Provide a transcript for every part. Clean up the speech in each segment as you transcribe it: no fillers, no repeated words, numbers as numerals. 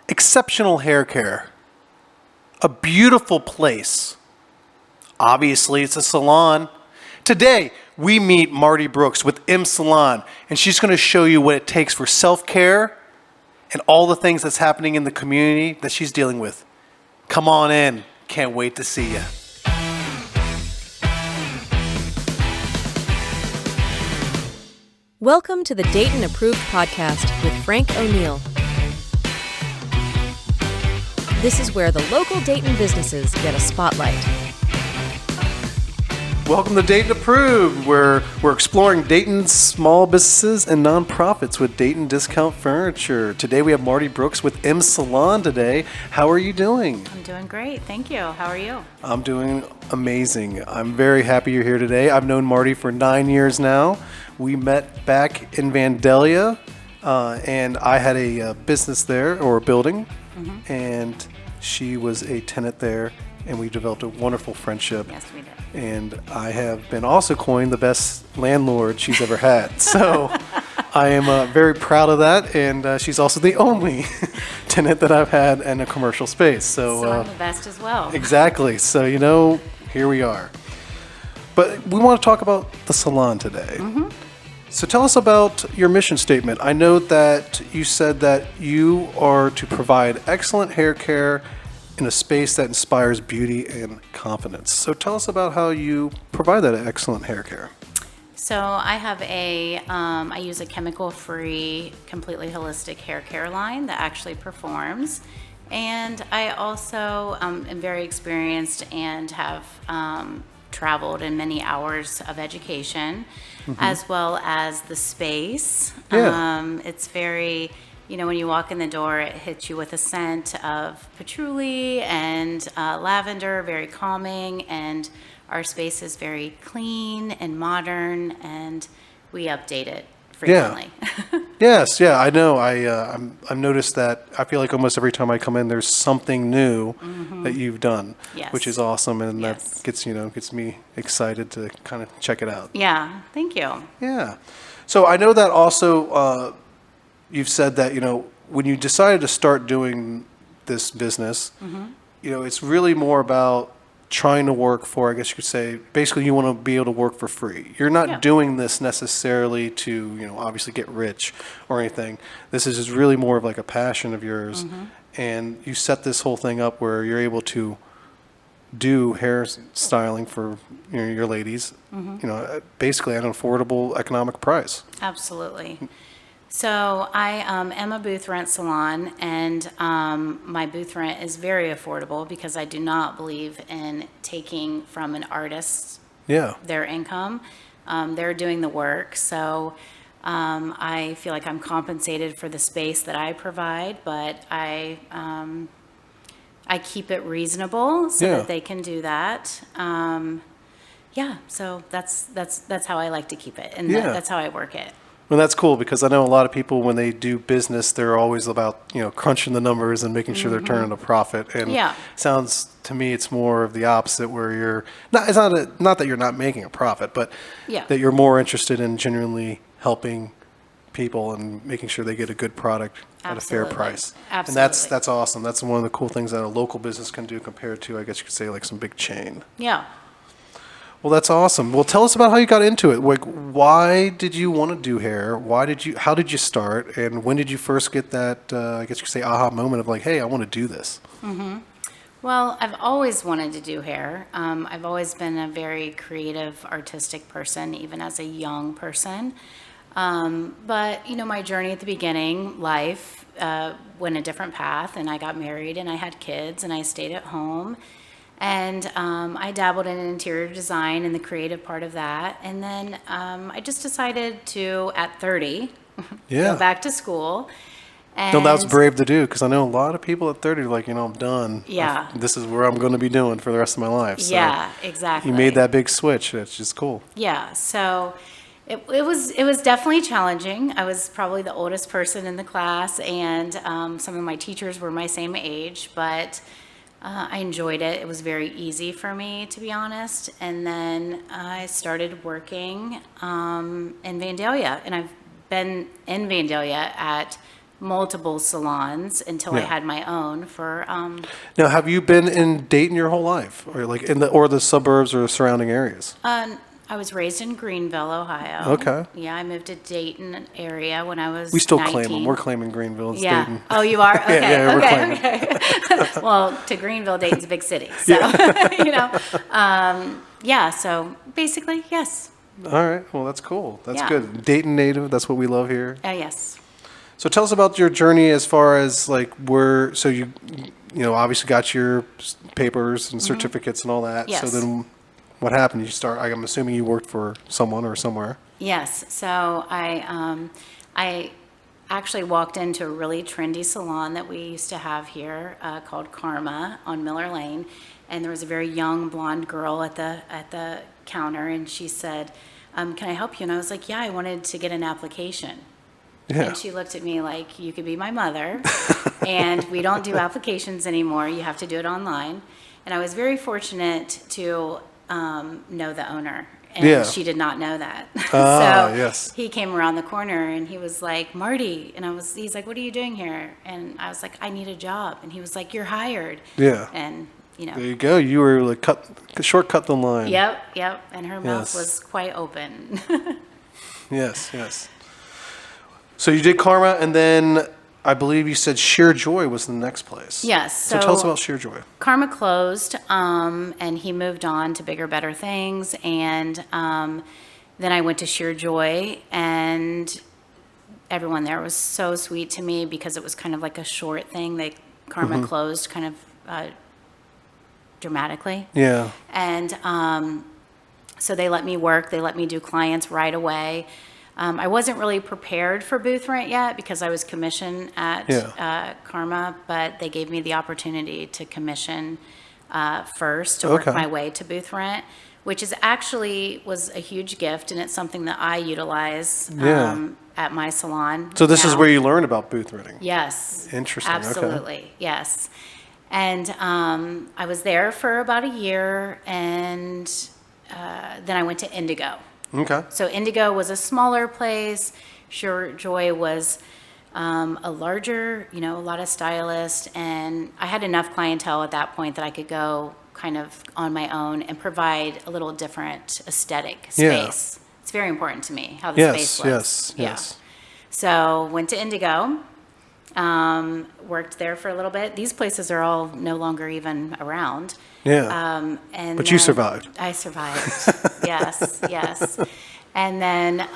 exceptional hair care, a beautiful place. Obviously, it's a salon. Today, we meet Marti Brooks with M Salon, and she's going to show you what it takes for self-care and all the things that's happening in the community that she's dealing with. Come on in. Can't wait to see you. Welcome to the Dayton Approved Podcast with Frank O'Neill. This is where the local Dayton businesses get a spotlight. Welcome to Dayton Approved, where we're exploring Dayton's small businesses and nonprofits with Dayton Discount Furniture. Today we have Marti Brooks with M Salon today. How are you doing? I'm doing great, thank you. How are you? I'm doing amazing. I'm very happy you're here today. I've known Marti for 9 years now. We met back in Vandalia, and I had a business there, or a building, and she was a tenant there, and we developed a wonderful friendship. Yes, we did. And I have been also coined the best landlord she's ever had. So I am very proud of that, and she's also the only tenant that I've had in a commercial space. So I'm the best as well. Exactly. So, here we are. But we want to talk about the salon today. So tell us about your mission statement. I know that you said that you are to provide excellent hair care in a space that inspires beauty and confidence. So tell us about how you provide that excellent hair care. So I have I use a chemical-free, completely holistic hair care line that actually performs. And I also am very experienced and have traveled in many hours of education, as well as the space. Yeah. It's very, when you walk in the door, it hits you with a scent of patchouli and lavender, very calming, and our space is very clean and modern, and we update it frequently. Yes, yeah, I know. I've noticed that. I feel like almost every time I come in, there's something new that you've done, which is awesome, and that gets me excited to kind of check it out. Yeah, thank you. Yeah. So I know that also you've said that, when you decided to start doing this business, it's really more about trying to work for, I guess you could say, basically you want to be able to work for free. You're not doing this necessarily to, obviously get rich or anything. This is just really more of like a passion of yours. And you set this whole thing up where you're able to do hair styling for your ladies, basically at an affordable economic price. Absolutely. So I am a booth rent salon, and my booth rent is very affordable because I do not believe in taking from an artist their income. They're doing the work, so I feel like I'm compensated for the space that I provide, but I keep it reasonable so that they can do that. So that's how I like to keep it, and that's how I work it. Well, that's cool because I know a lot of people, when they do business, they're always about, crunching the numbers and making sure they're turning a profit. And sounds to me it's more of the opposite, where you're not, it's not that you're not making a profit, but that you're more interested in genuinely helping people and making sure they get a good product at a fair price. Absolutely. And that's awesome. That's one of the cool things that a local business can do compared to, I guess you could say, like some big chain. Yeah. Well, that's awesome. Well, tell us about how you got into it. Like, why did you want to do hair? How did you start? And when did you first get that, I guess you could say, aha moment of like, hey, I want to do this? Well, I've always wanted to do hair. I've always been a very creative, artistic person, even as a young person. But, my journey at the beginning, life went a different path, and I got married, and I had kids, and I stayed at home. And I dabbled in interior design and the creative part of that. And then I just decided to, at 30, go back to school. And no, that was brave to do, because I know a lot of people at 30 are like, I'm done. Yeah. This is where I'm going to be doing for the rest of my life. So yeah, exactly. You made that big switch. It's just cool. Yeah. So it was definitely challenging. I was probably the oldest person in the class, and some of my teachers were my same age, but I enjoyed it. It was very easy for me, to be honest. And then I started working in Vandalia, and I've been in Vandalia at multiple salons until I Yeah. had my own for, Now, have you been in Dayton your whole life, or like or the suburbs or the surrounding areas? I was raised in Greenville, Ohio. Okay. Yeah, I moved to Dayton area when I was We still 19. claim them. We're claiming Greenville as Yeah. Dayton. Oh, you are? Okay. yeah, we're okay. claiming. Okay. Well, to Greenville, Dayton's a big city. So, yeah, so basically, yes. All right. Well, that's cool. That's Yeah. good. Dayton native. That's what we love here. Yes. So tell us about your journey as far as like so you obviously got your papers and certificates and all that. Yes. So then what happened? I'm assuming you worked for someone or somewhere. Yes. So I actually walked into a really trendy salon that we used to have here called Karma on Miller Lane, and there was a very young blonde girl at the counter, and she said, "Can I help you?" And I was like, "Yeah, I wanted to get an application." Yeah. And she looked at me like, "You could be my mother, and we don't do applications anymore. You have to do it online." And I was very fortunate to know the owner, and Yeah. she did not know that. Ah, So yes. he came around the corner, and he was like, "Marty," and he's like, "What are you doing here?" And I was like, "I need a job." And he was like, "You're hired." Yeah. And There you go. You were like shortcut the line. Yep. And her mouth Yes. was quite open. Yes. So you did Karma, and then I believe you said Sheer Joy was the next place. Yes. So tell us about Sheer Joy. Karma closed, and he moved on to bigger, better things. And then I went to Sheer Joy, and everyone there was so sweet to me because it was kind of like a short thing. Karma closed kind of dramatically. Yeah. And so they let me work. They let me do clients right away. I wasn't really prepared for booth rent yet because I was commissioned at Karma, but they gave me the opportunity to commission first to work Okay. my way to booth rent, which was a huge gift, and it's something that I utilize at my salon. So this is now. where you learned about booth renting. Yes. Interesting, okay. Absolutely. Yes. And I was there for about a year, and then I went to Indigo. Okay. So Indigo was a smaller place. Sure Joy was a larger, a lot of stylists, and I had enough clientele at that point that I could go kind of on my own and provide a little different aesthetic Yeah. space. It's very important to me how the space looks. Yes. So went to Indigo, worked there for a little bit. These places are all no longer even around. Yeah. And But you then- survived. I survived. Yes. And then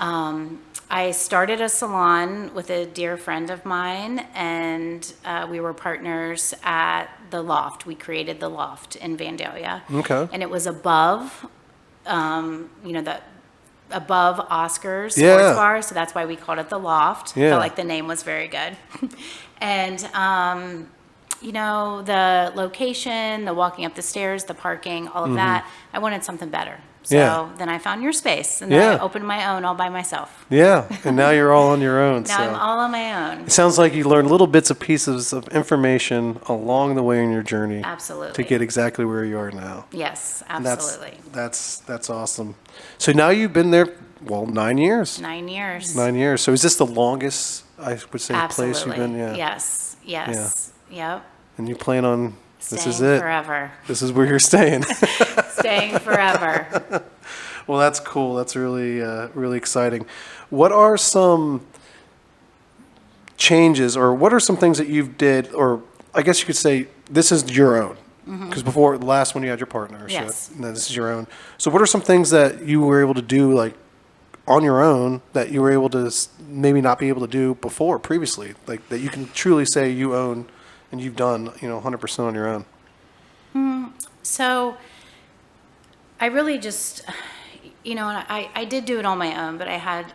I started a salon with a dear friend of mine, and we were partners at the Loft. We created the Loft in Vandalia. Okay. And it was above, above Oscar's Yeah. Sports Bar, so that's why we called it the Loft. Yeah. Felt like the name was very good. And the location, the walking up the stairs, the parking, all of that, I wanted something better. So Yeah. then I found your space, and then Yeah. I opened my own all by myself. Yeah. And now you're all on your own. Now I'm all on my own. It sounds like you learned little bits and pieces of information along the way in your journey Absolutely. to get exactly where you are now. Yes, And absolutely. That's awesome. So now you've been there, 9 years. 9 years. 9 years. So is this the longest, I would say, Absolutely. place you've been? Yeah. Yes. Yep. And you plan on, this is Staying it. forever. This is where you're staying. Staying forever. Well, that's cool. That's really, really exciting. What are some changes, or what are some things that you've did, or I guess you could say this is your own? Because before, the last one you had your partner. Yes. And then this is your own. So what are some things that you were able to do, like, on your own that you were able to maybe not be able to do before, previously? Like, that you can truly say you own and you've done, 100% on your own? So I really just, and I did do it on my own, but I had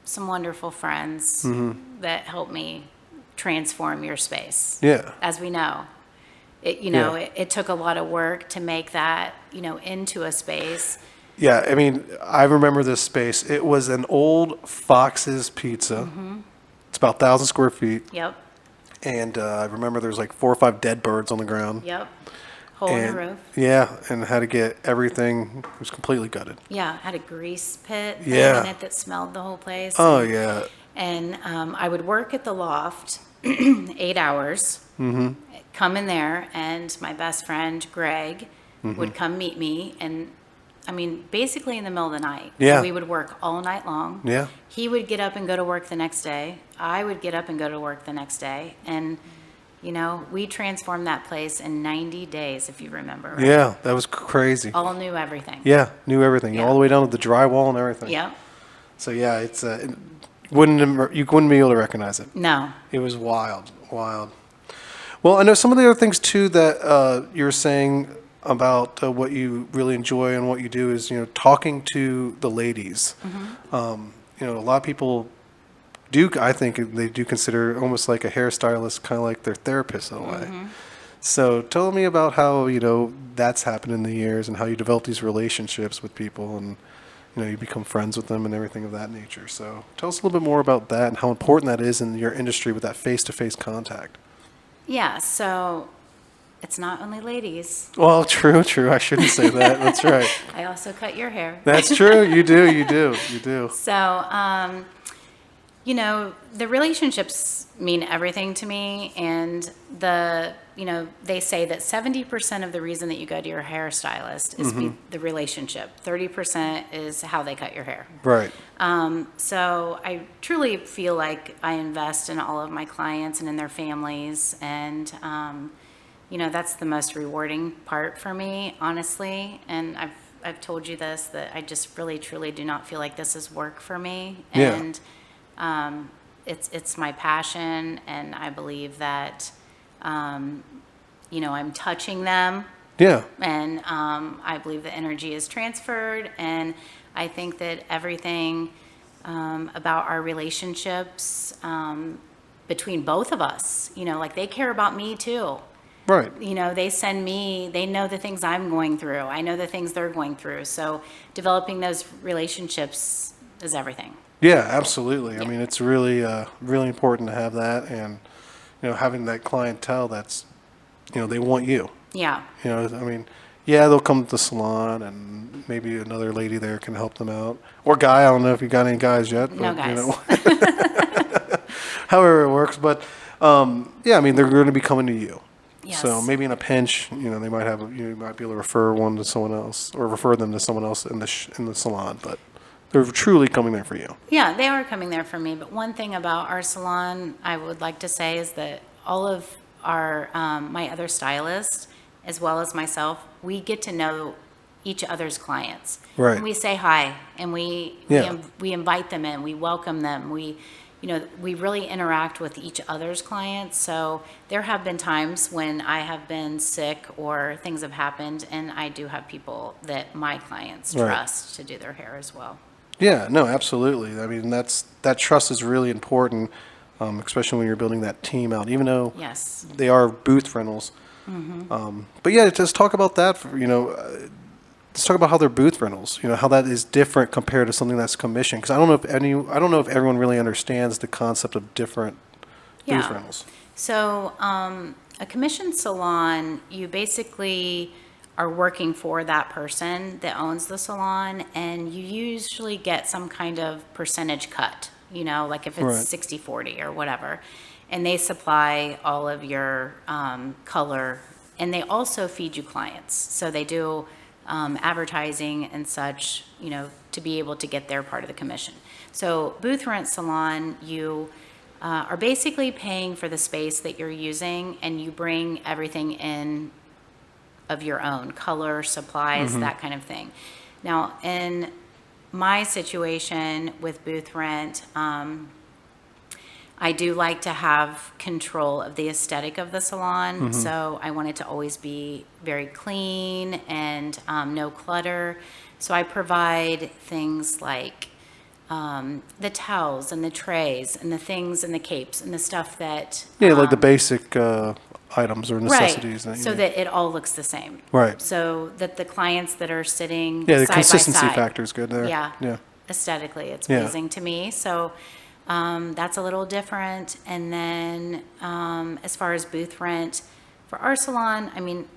some wonderful friends that helped me transform your space. Yeah. As we know, Yeah. it took a lot of work to make that, into a space. Yeah, I mean, I remember this space. It was an old Fox's Pizza. It's about 1,000 square feet. Yep. And I remember there was like 4 or 5 dead birds on the ground. Yep. Hole in And, the roof. yeah, and had to get everything. It was completely gutted. Yeah. Had a grease pit Yeah. in it that smelled the whole place. Oh, yeah. And I would work at the loft 8 hours, come in there, and my best friend, Greg, would come meet me. And I mean, basically in the middle of the night. Yeah. So we would work all night long. Yeah. He would get up and go to work the next day. I would get up and go to work the next day. And, you know, we transformed that place in 90 days, if you remember. Right? Yeah, that was crazy. All knew everything. Yeah, knew everything, Yeah. all the way down to the drywall and everything. Yep. So you wouldn't be able to recognize it. No. It was wild. Well, I know some of the other things too that you were saying about what you really enjoy and what you do is, talking to the ladies. A lot of people I think they do consider almost like a hairstylist, kind of like their therapist in a way. So tell me about how, that's happened in the years and how you develop these relationships with people and, you become friends with them and everything of that nature. So tell us a little bit more about that and how important that is in your industry with that face-to-face contact. Yeah, so it's not only ladies. Well, true. I shouldn't say that. That's right. I also cut your hair. That's true. You do. So, the relationships mean everything to me. And they say that 70% of the reason that you go to your hairstylist is the relationship. 30% is how they cut your hair. Right. So I truly feel like I invest in all of my clients and in their families. And, that's the most rewarding part for me, honestly. And I've told you this, that I just really, truly do not feel like this is work for me. Yeah. And it's my passion, and I believe that, I'm touching them. Yeah. And I believe the energy is transferred, and I think that everything about our relationships between both of us, like they care about me too. Right. They send me, they know the things I'm going through. I know the things they're going through. So developing those relationships is everything. Yeah, absolutely. Yeah. I mean, it's really, really important to have that, and having that clientele that's, they want you. Yeah. They'll come to the salon, and maybe another lady there can help them out, or guy. I don't know if you got any guys yet. No But, guys. however it works, but they're going to be coming to you. Yes. So maybe in a pinch, they might have, you might be able to refer one to someone else, or refer them to someone else in the salon, but they're truly coming there for you. Yeah, they are coming there for me. But one thing about our salon I would like to say is that all of our my other stylists, as well as myself, we get to know each other's clients. Right. And we say hi, and we invite them in, we welcome them, we really interact with each other's clients. So there have been times when I have been sick or things have happened, and I do have people that my clients Right. trust to do their hair as well. Yeah, no, absolutely. I mean, that trust is really important, especially when you're building that team out, even though Yes. they are booth rentals. But yeah, just talk about that, let's talk about how they're booth rentals, how that is different compared to something that's commission. Because I don't know if everyone really understands the concept of different booth Yeah. rentals. So a commission salon, you basically are working for that person that owns the salon, and you usually get some kind of percentage cut, like if it's Right. 60-40 or whatever. And they supply all of your color, and they also feed you clients. So they do advertising and such, to be able to get their part of the commission. So booth rent salon, you are basically paying for the space that you're using, and you bring everything in of your own, color, supplies, that kind of thing. Now, in my situation with booth rent, I do like to have control of the aesthetic of the salon. So I want it to always be very clean and no clutter. So I provide things like the towels and the trays and the things and the capes and the stuff that... Yeah, like the basic items or necessities. Right, so that it all looks the same. Right. So that the clients that are sitting Yeah, the side by consistency side, factor is good there. Yeah. Aesthetically, it's Yeah. pleasing to me. So that's a little different. And then as far as booth rent, for our salon,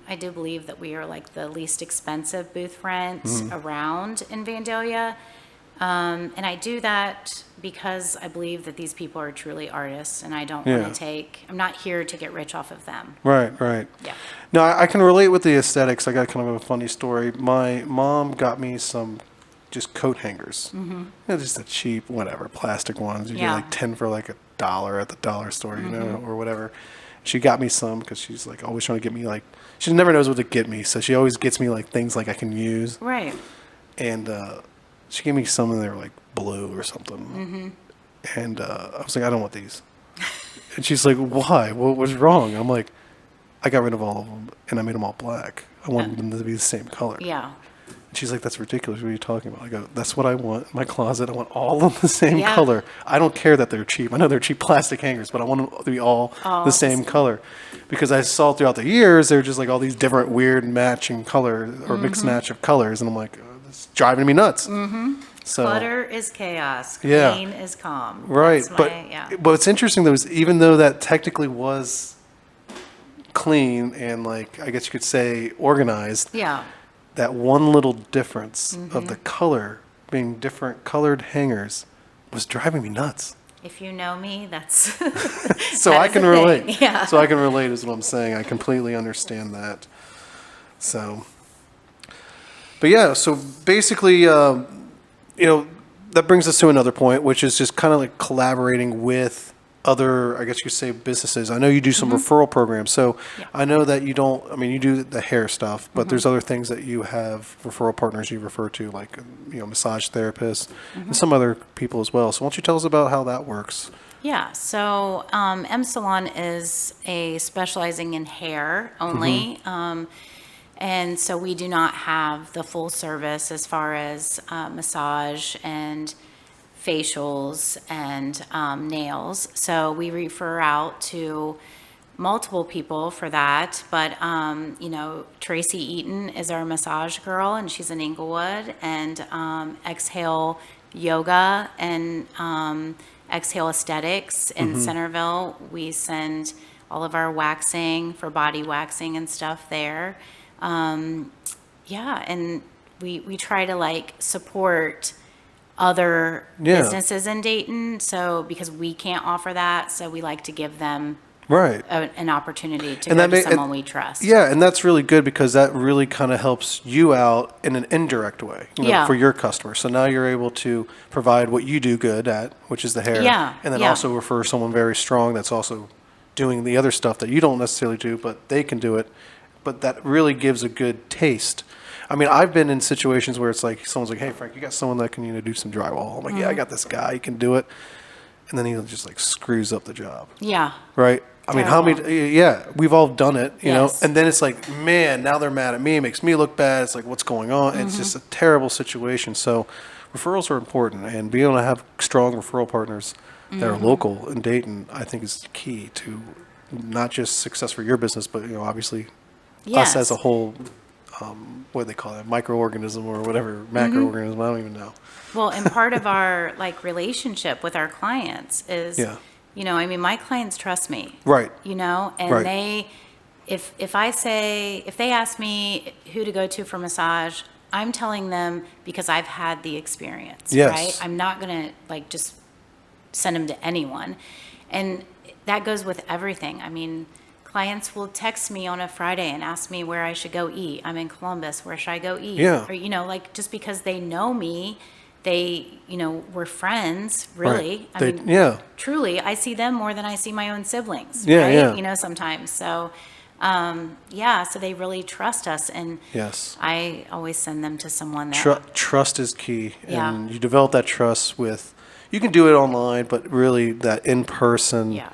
I do believe that we are like the least expensive booth rent around in Vandalia. And I do that because I believe that these people are truly artists, and I don't Yeah. want to I'm not here to get rich off of them. Right, right. Yeah. No, I can relate with the aesthetics. I got kind of a funny story. My mom got me some just coat hangers. Just the cheap, whatever, plastic ones. You get Yeah. like 10 for like $1 at the dollar store, or whatever. She got me some because she's like always trying to get me like, she never knows what to get me. So she always gets me like things like I can use. Right. And she gave me some and they were like blue or something. And I was like, I don't want these. And she's like, why? What was wrong? I'm like, I got rid of all of them and I made them all black. I wanted them to be the same color. Yeah. And she's like, that's ridiculous. What are you talking about? I go, that's what I want in my closet. I want all of the same Yeah. color. I don't care that they're cheap. I know they're cheap plastic hangers, but I want them to be all the same color. Because I saw throughout the years, they're just like all these different weird matching color or mixed match of colors. And I'm like, it's driving me nuts. So, Clutter is chaos. Yeah. Clean is calm. right. That's But what's interesting though is even though that technically was clean and like, I guess you could say organized, Yeah. that one little difference of the color being different colored hangers was driving me nuts. If you know me, that's So that I is can the relate. thing. Yeah. So I can relate is what I'm saying. I completely understand that. So, but yeah, so basically, that brings us to another point, which is just kind of like collaborating with other, I guess you could say, businesses. I know you do some referral programs. So Yeah. I know that you don't, I mean, you do the hair stuff, but there's other things that you have referral partners you refer to, like, massage therapists and some other people as well. So why don't you tell us about how that works? Yeah, so M Salon is a specializing in hair only. And so we do not have the full service as far as massage and facials and nails. So we refer out to multiple people for that. But, Tracy Eaton is our massage girl, and she's in Inglewood. And Exhale Yoga and Exhale Aesthetics in Centerville. We send all of our waxing for body waxing and stuff there. And we try to support other Yeah. businesses in Dayton. So because we can't offer that, so we like to give them Right. an opportunity to And go that to may- someone and- we trust. Yeah, and that's really good because that really kind of helps you out in an indirect way, Yeah. for your customers. So now you're able to provide what you do good at, which is the hair, Yeah, and then yeah. also refer someone very strong that's also doing the other stuff that you don't necessarily do, but they can do it. But that really gives a good taste. I mean, I've been in situations where it's like someone's like, "Hey, Frank, you got someone that can do some drywall?" I'm like, "Yeah, I got this guy. He can do it," and then he just screws up the job. Yeah. Right? I mean, how many, yeah, we've all done it, Yes. and then it's like, man, now they're mad at me. It makes me look bad. It's like, what's going on? It's just a terrible situation. So referrals are important, and being able to have strong referral partners that are local in Dayton, I think is key to not just success for your business, but, obviously us as a whole, what do they call it, microorganism or whatever, macroorganism, I don't even know. Well, and part of our relationship with our clients is, Yeah. my clients trust me. Right. And Right. if they ask me who to go to for massage, I'm telling them because I've had the experience, Yes. right? I'm not going to just send them to anyone. And that goes with everything. I mean, clients will text me on a Friday and ask me where I should go eat. I'm in Columbus. Where should I go eat? Yeah. Or, just because they know me, we're friends, really. Right. Yeah. Truly, I see them more than I see my own siblings, Yeah, right? yeah. Sometimes. So, so they really trust us. And Yes. I always send them to someone that, Trust is key, Yeah. and you develop that trust with. You can do it online, but really that in-person yeah,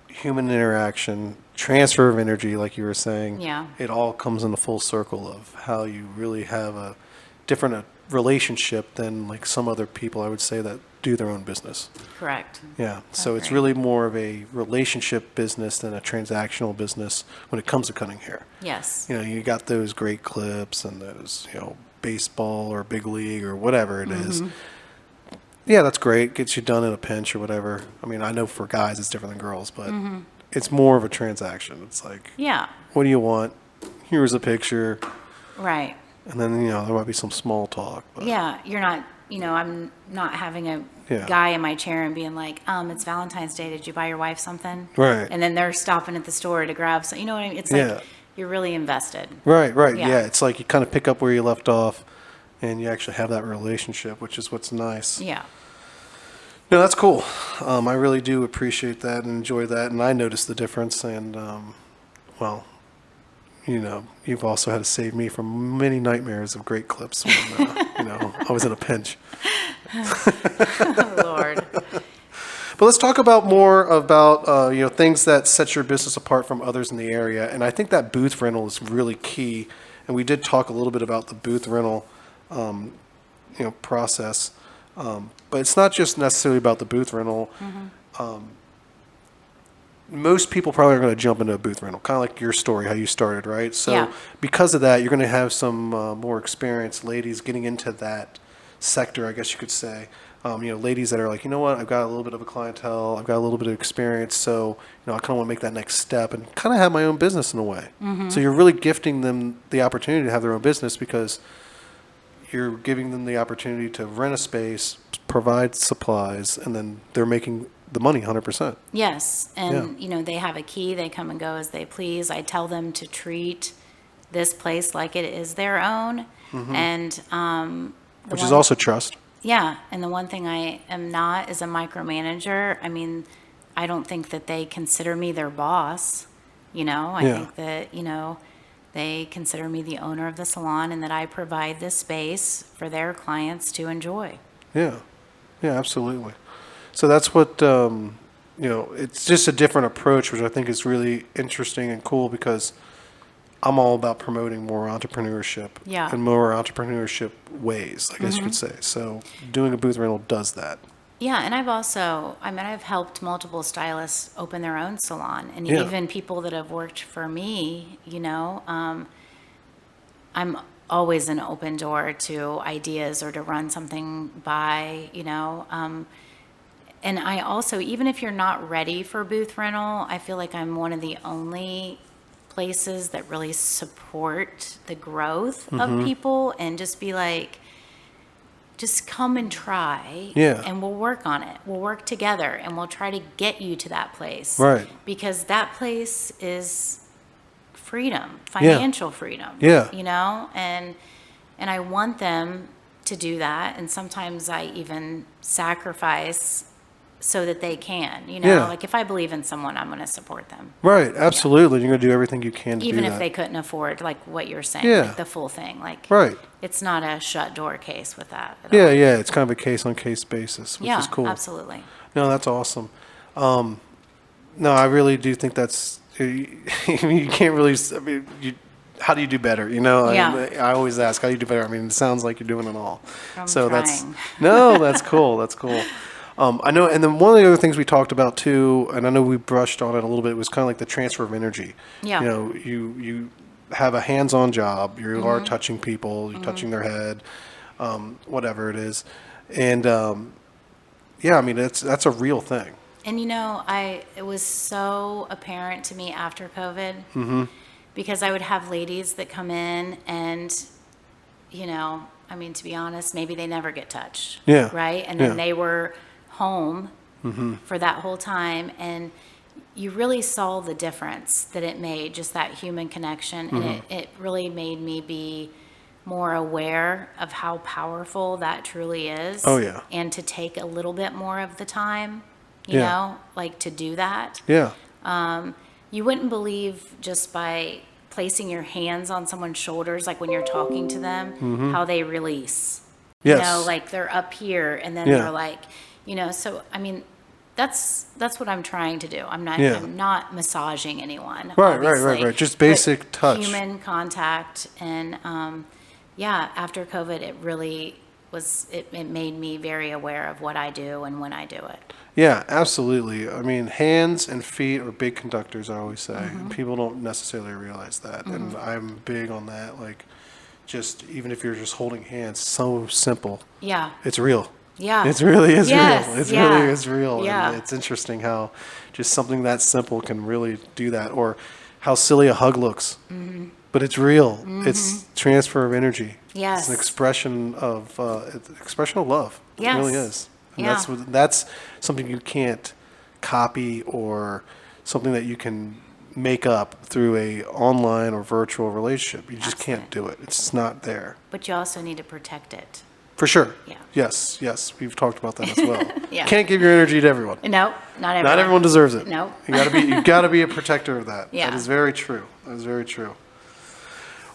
human interaction, transfer of energy, like you were saying. Yeah. It all comes in a full circle of how you really have a different relationship than some other people, I would say, that do their own business. correct. Yeah. So it's Agree. really more of a relationship business than a transactional business when it comes to cutting hair. Yes. You got those great clips and those, baseball or big league or whatever it is. Yeah, that's great. Gets you done in a pinch or whatever. I mean, I know for guys it's different than girls, but it's more of a transaction. It's like, Yeah, what do you want? Here's a picture. right. And then, there might be some small talk. But Yeah, you're not I'm not having a Yeah. guy in my chair and being like, it's Valentine's Day. Did you buy your wife something? Right. And then they're stopping at the store to grab some, you know what I mean? It's Yeah. like, you're really invested. Right. Yeah. Yeah. It's like you kind of pick up where you left off and you actually have that relationship, which is what's nice. Yeah. No, that's cool. I really do appreciate that and enjoy that. And I noticed the difference. And, well, you've also had to save me from many nightmares of great clips when, I was in a pinch. Oh, Lord. But let's talk about more about, things that set your business apart from others in the area. And I think that booth rental is really key. And we did talk a little bit about the booth rental, process. But it's not just necessarily about the booth rental. Most people probably are going to jump into a booth rental, kind of like your story, how you started, right? So Yeah. because of that, you're going to have some more experienced ladies getting into that sector, I guess you could say. Ladies that are like, you know what, I've got a little bit of a clientele, I've got a little bit of experience, so I kind of want to make that next step and kind of have my own business in a way. So you're really gifting them the opportunity to have their own business because you're giving them the opportunity to rent a space, provide supplies, and then they're making the money 100%. Yes. And, they have a key. They come and go as they please. I tell them to treat this place like it is their own. And, Which is also trust. Yeah. And the one thing I am not is a micromanager. I mean, I don't think that they consider me their boss. I think that, they consider me the owner of the salon and that I provide this space for their clients to enjoy. Yeah. Yeah, absolutely. So that's what, it's just a different approach, which I think is really interesting and cool because I'm all about promoting more entrepreneurship Yeah. and more entrepreneurship ways, I guess you could say. So doing a booth rental does that. Yeah, and I've helped multiple stylists open their own salon, and Yeah. even people that have worked for me, I'm always an open door to ideas or to run something by, and I also, even if you're not ready for booth rental, I feel like I'm one of the only places that really support the growth of people and just be like, just come and try, Yeah. and we'll work on it. We'll work together, and we'll try to get you to that place. Right. Because that place is freedom, financial freedom. Yeah. And I want them to do that, and sometimes I even sacrifice so that they can. Yeah. Like if I believe in someone, I'm going to support them. Right, absolutely. You're going to do everything you can to Even do if that. they couldn't afford, like what you're saying, Yeah. like the full thing. Like, Right. it's not a shut door case with that at Yeah, all. yeah. It's kind of a case-on-case basis, which Yeah, is cool. absolutely. No, that's awesome. No, I really do think that's, you can't really, how do you do better? Yeah. I always ask, how do you do better? I mean, it sounds like you're doing it all. I'm so trying. that's cool. That's cool. I know, and then one of the other things we talked about too, and I know we brushed on it a little bit, was kind of like the transfer of energy. Yeah. You have a hands-on job. You are touching people. You're touching their head, whatever it is, and I mean that's a real thing. And it was so apparent to me after COVID because I would have ladies that come in and, to be honest, maybe they never get touched. Yeah. Right? And then Yeah. they were home for that whole time. And you really saw the difference that it made, just that human connection. And it really made me be more aware of how powerful that truly is. Oh, yeah. And to take a little bit more of the time, Yeah. like to do that. Yeah. You wouldn't believe just by placing your hands on someone's shoulders, like when you're talking to them, how they release. Yes. Like they're up here and then Yeah. they're like, so I mean, that's what I'm trying to do. I'm Yeah. not massaging anyone. Right. obviously, Just but basic touch. human contact. And after COVID, it really was. It made me very aware of what I do and when I do it. Yeah, absolutely. I mean, hands and feet are big conductors, I always say. And people don't necessarily realize that. And I'm big on that. Like, just even if you're just holding hands, so simple. Yeah. It's real. Yeah. It really is Yes, real. It yeah. really is real. Yeah. And it's interesting how just something that simple can really do that. Or how silly a hug looks. But but it's real. It's transfer of energy. Yes. It's an expression of love. Yes. It really is. And Yeah. that's something you can't copy or something that you can make up through a online or virtual relationship. You just can't do it. It's not there. But you also need to protect it. For sure. Yeah. Yes. We've talked about that as well. Yeah. Can't give your energy to everyone. No, not everyone. Not everyone deserves it. No. You gotta be a protector of that. Yeah. That is very true. That is very true.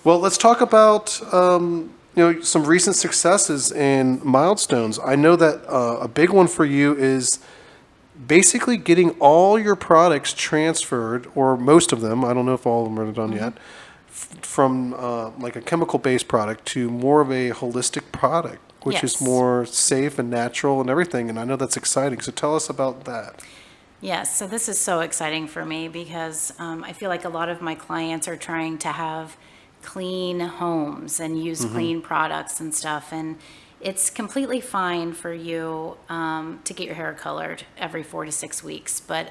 Well, let's talk about some recent successes and milestones. I know that a big one for you is basically getting all your products transferred, or most of them. I don't know if all of them are done yet. From like a chemical-based product to more of a holistic product, which is Yes. more safe and natural and everything. And I know that's exciting. So tell us about that. Yes, so this is so exciting for me because I feel like a lot of my clients are trying to have clean homes and use clean products and stuff. And it's completely fine for you to get your hair colored every 4 to 6 weeks, but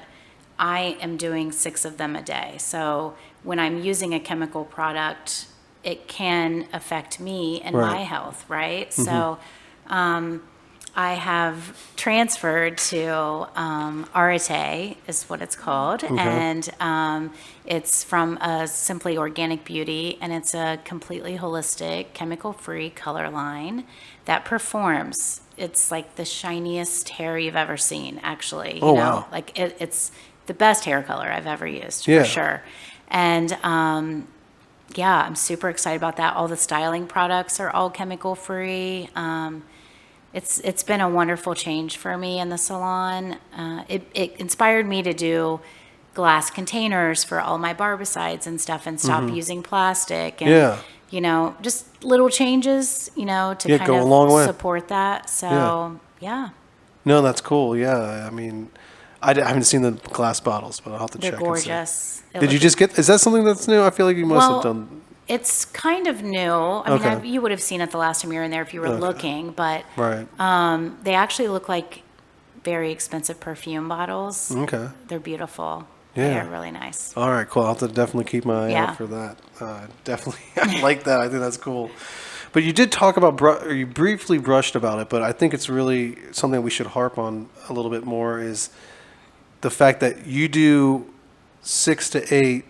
I am doing 6 of them a day. So when I'm using a chemical product, it can affect me and Right. my health, right? So I have transferred to Arate, is what it's called, and it's from a Simply Organic Beauty, and it's a completely holistic, chemical-free color line that performs. It's like the shiniest hair you've ever seen, actually. Oh, wow. Like it's the best hair color I've ever used, Yeah. for sure. And yeah, I'm super excited about that. All the styling products are all chemical-free. It's been a wonderful change for me in the salon. It inspired me to do glass containers for all my barbicides and stuff and stop using plastic and, Yeah. just little changes, to Yeah, kind go a of long way. support that. So, yeah, No, that's cool. Yeah. I mean, I haven't seen the glass bottles, but I'll have to they're check and see. gorgeous. It Did you looks- just get, is that something that's new? I feel like you must have done. It's kind of new. I mean, Okay. you would have seen it the last time you were in there if you were looking, but Right. they actually look like very expensive perfume bottles. Okay. They're beautiful. Yeah. They're really nice. All right, cool. I'll have to definitely keep my eye Yeah. out for that. Definitely. I like that. I think that's cool. But you did talk about, or you briefly brushed about it, but I think it's really something we should harp on a little bit more is the fact that you do 6 to 8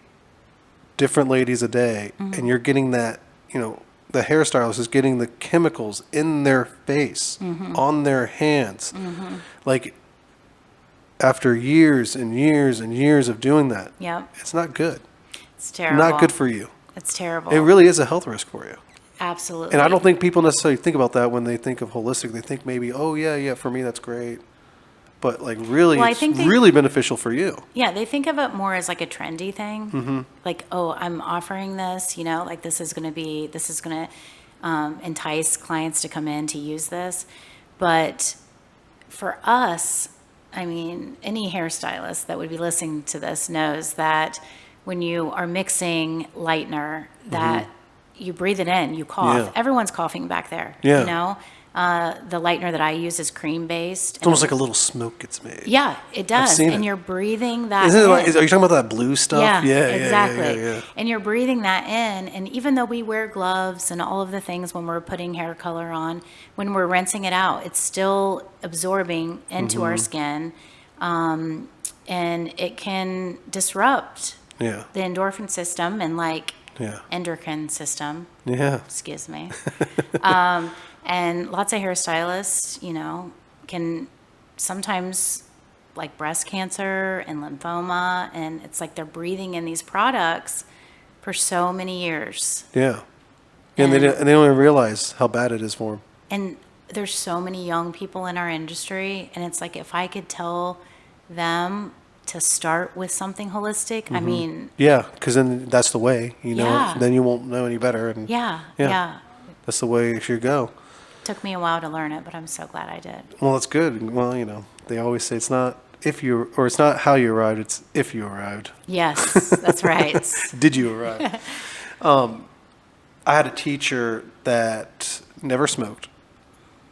different ladies a day, and you're getting that, the hairstylist is getting the chemicals in their face, on their hands. Like, after years and years and years of doing that, Yep. it's not good. It's terrible. Not good for you. It's terrible. It really is a health risk for you. Absolutely. And I don't think people necessarily think about that when they think of holistic. They think maybe, oh, yeah, for me, that's great. But like really, Well, I it's think they- really beneficial for you. Yeah, they think of it more as like a trendy thing. Mm-hmm. Like, oh, I'm offering this, like this is going to entice clients to come in to use this. But for us, I mean, any hairstylist that would be listening to this knows that when you are mixing lightener, that you breathe it in, you cough. Mm-hmm. Yeah. Everyone's coughing back there, Yeah. The lightener that I use is cream-based. It's almost like a little smoke gets made. Yeah, it does. seen And it. you're breathing that Isn't it in. like, are you talking about that blue stuff? Yeah, exactly. Yeah. And you're breathing that in. And even though we wear gloves and all of the things when we're putting hair color on, when we're rinsing it out, it's still absorbing into our skin. And it can disrupt Yeah. the endorphin system and Yeah. endocrine system, Yeah. excuse me. And lots of hairstylists, can sometimes like breast cancer and lymphoma, and it's like they're breathing in these products for so many years. Yeah. And they don't even realize how bad it is for them. And there's so many young people in our industry, and it's like if I could tell them to start with something holistic, I mean, Yeah, because then that's the way, Yeah. Then you won't know any better. And yeah. that's the way it should go. Took me a while to learn it, but I'm so glad I did. Well, that's good. Well, they always say it's not it's not how you arrived, it's if you arrived. Yes, that's right. Did you arrive? I had a teacher that never smoked.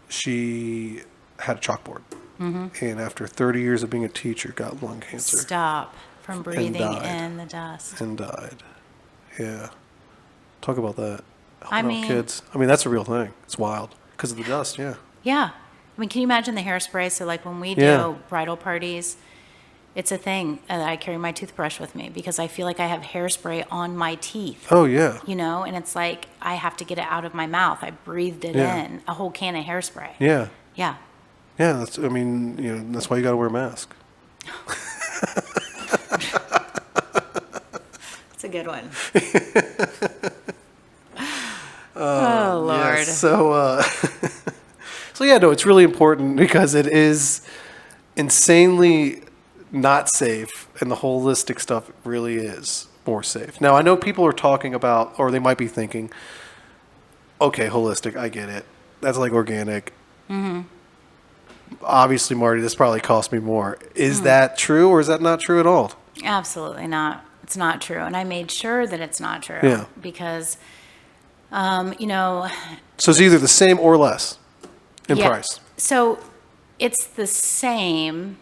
She had a chalkboard. And after 30 years of being a teacher, got lung cancer Stop from breathing died. in the dust. and died. Yeah. Talk about that. I Helping out mean- kids. I mean, that's a real thing. It's wild because of the dust. Yeah. Yeah. I mean, can you imagine the hairspray? So like when we do Yeah. bridal parties, it's a thing that I carry my toothbrush with me because I feel like I have hairspray on my teeth, Oh yeah. you know, and it's like I have to get it out of my mouth. I breathed it Yeah. in, a whole can of hairspray. Yeah. Yeah. Yeah. That's. I mean, that's why you got to wear a mask. It's a good one. Oh, Lord. Yeah, so, so yeah, no, it's really important because it is insanely not safe, and the holistic stuff really is more safe. Now, I know people are talking about, or they might be thinking, okay, holistic, I get it. That's like organic. Mm-hmm. Obviously, Marty, this probably cost me more. Is that true, or is that not true at all? Absolutely not. It's not true. And I made sure that it's not true Yeah. because, you know, So it's either the same or less in yeah, price. So it's the same,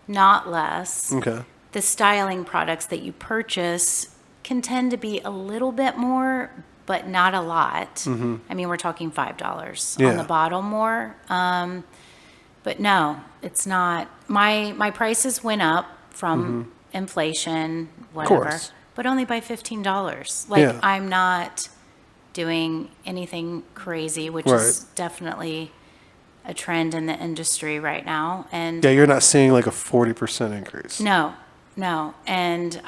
not less. Okay. The styling products that you purchase can tend to be a little bit more, but not a lot. I mean, we're talking $5 Yeah. on the bottle more. But no, it's not. My prices went up from inflation, whatever, course. but only by $15. Like Yeah. I'm not doing anything crazy, which Right. is definitely a trend in the industry right now. And Yeah, you're not seeing like a 40% increase. no, and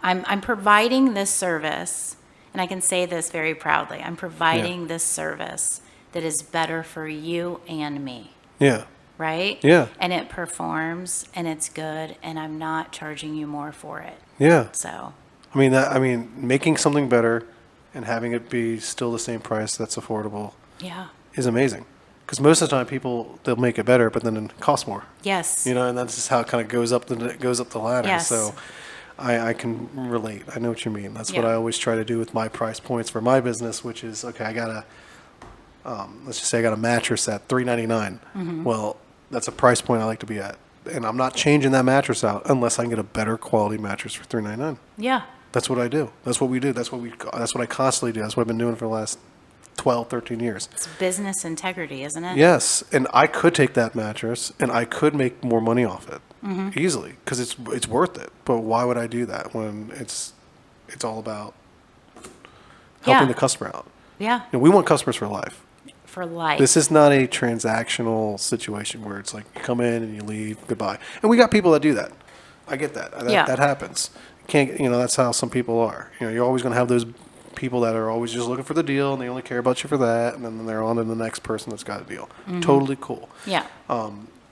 I'm providing this service, and I can say this very proudly. I'm providing this service that is better for you and me, Yeah. right? Yeah. And it performs, and it's good, and I'm not charging you more for it. Yeah. So, I mean, making something better and having it be still the same price that's affordable yeah, is amazing. Because most of the time, they'll make it better, but then it costs more. yes, And that's just how it kind of goes up the ladder. Yes. So, I can relate. I know what you mean. That's what Yeah. I always try to do with my price points for my business, which is okay. I got let's just say I got a mattress at $399. Mm-hmm. Well, that's a price point I like to be at, and I'm not changing that mattress out unless I can get a better quality mattress for $399. yeah, That's what I do. That's what we do. That's what I constantly do. That's what I've been doing for the last 12, 13 years. it's business integrity, isn't it? Yes, and I could take that mattress and I could make more money off it easily because it's worth it. But why would I do that when it's all about helping Yeah. the customer out? Yeah, We want customers for life. for life. This is not a transactional situation where it's like you come in and you leave, goodbye. And we got people that do that. I get that. Yeah. That happens. That's how some people are. You're always going to have those people that are always just looking for the deal and they only care about you for that, and then they're on to the next person that's got a deal. Totally cool. Yeah,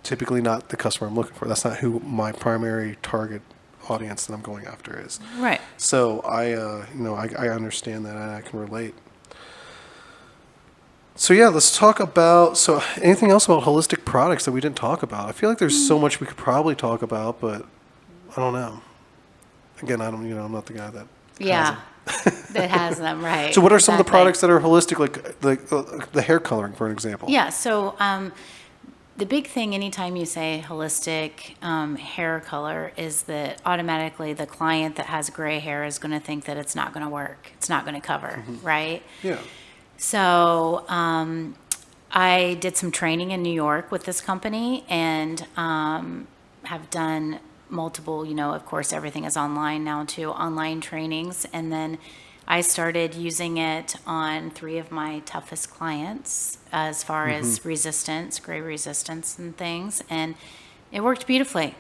Typically not the customer I'm looking for. That's not who my primary target audience that I'm going after is. right. So I understand that and I can relate. So yeah, let's talk about, anything else about holistic products that we didn't talk about? I feel like there's so much we could probably talk about, but I don't know. Again, I'm not the guy that Yeah, that has them, right. So what are some of the Exactly. products that are holistic, like the hair coloring, for an example? Yeah, so the big thing anytime you say holistic hair color is that automatically the client that has gray hair is going to think that it's not going to work. It's not going to cover, right? Yeah. So I did some training in New York with this company and have done multiple, of course, everything is online now too, online trainings. And then I started using it on 3 of my toughest clients as far as resistance, gray resistance and things. And it worked beautifully.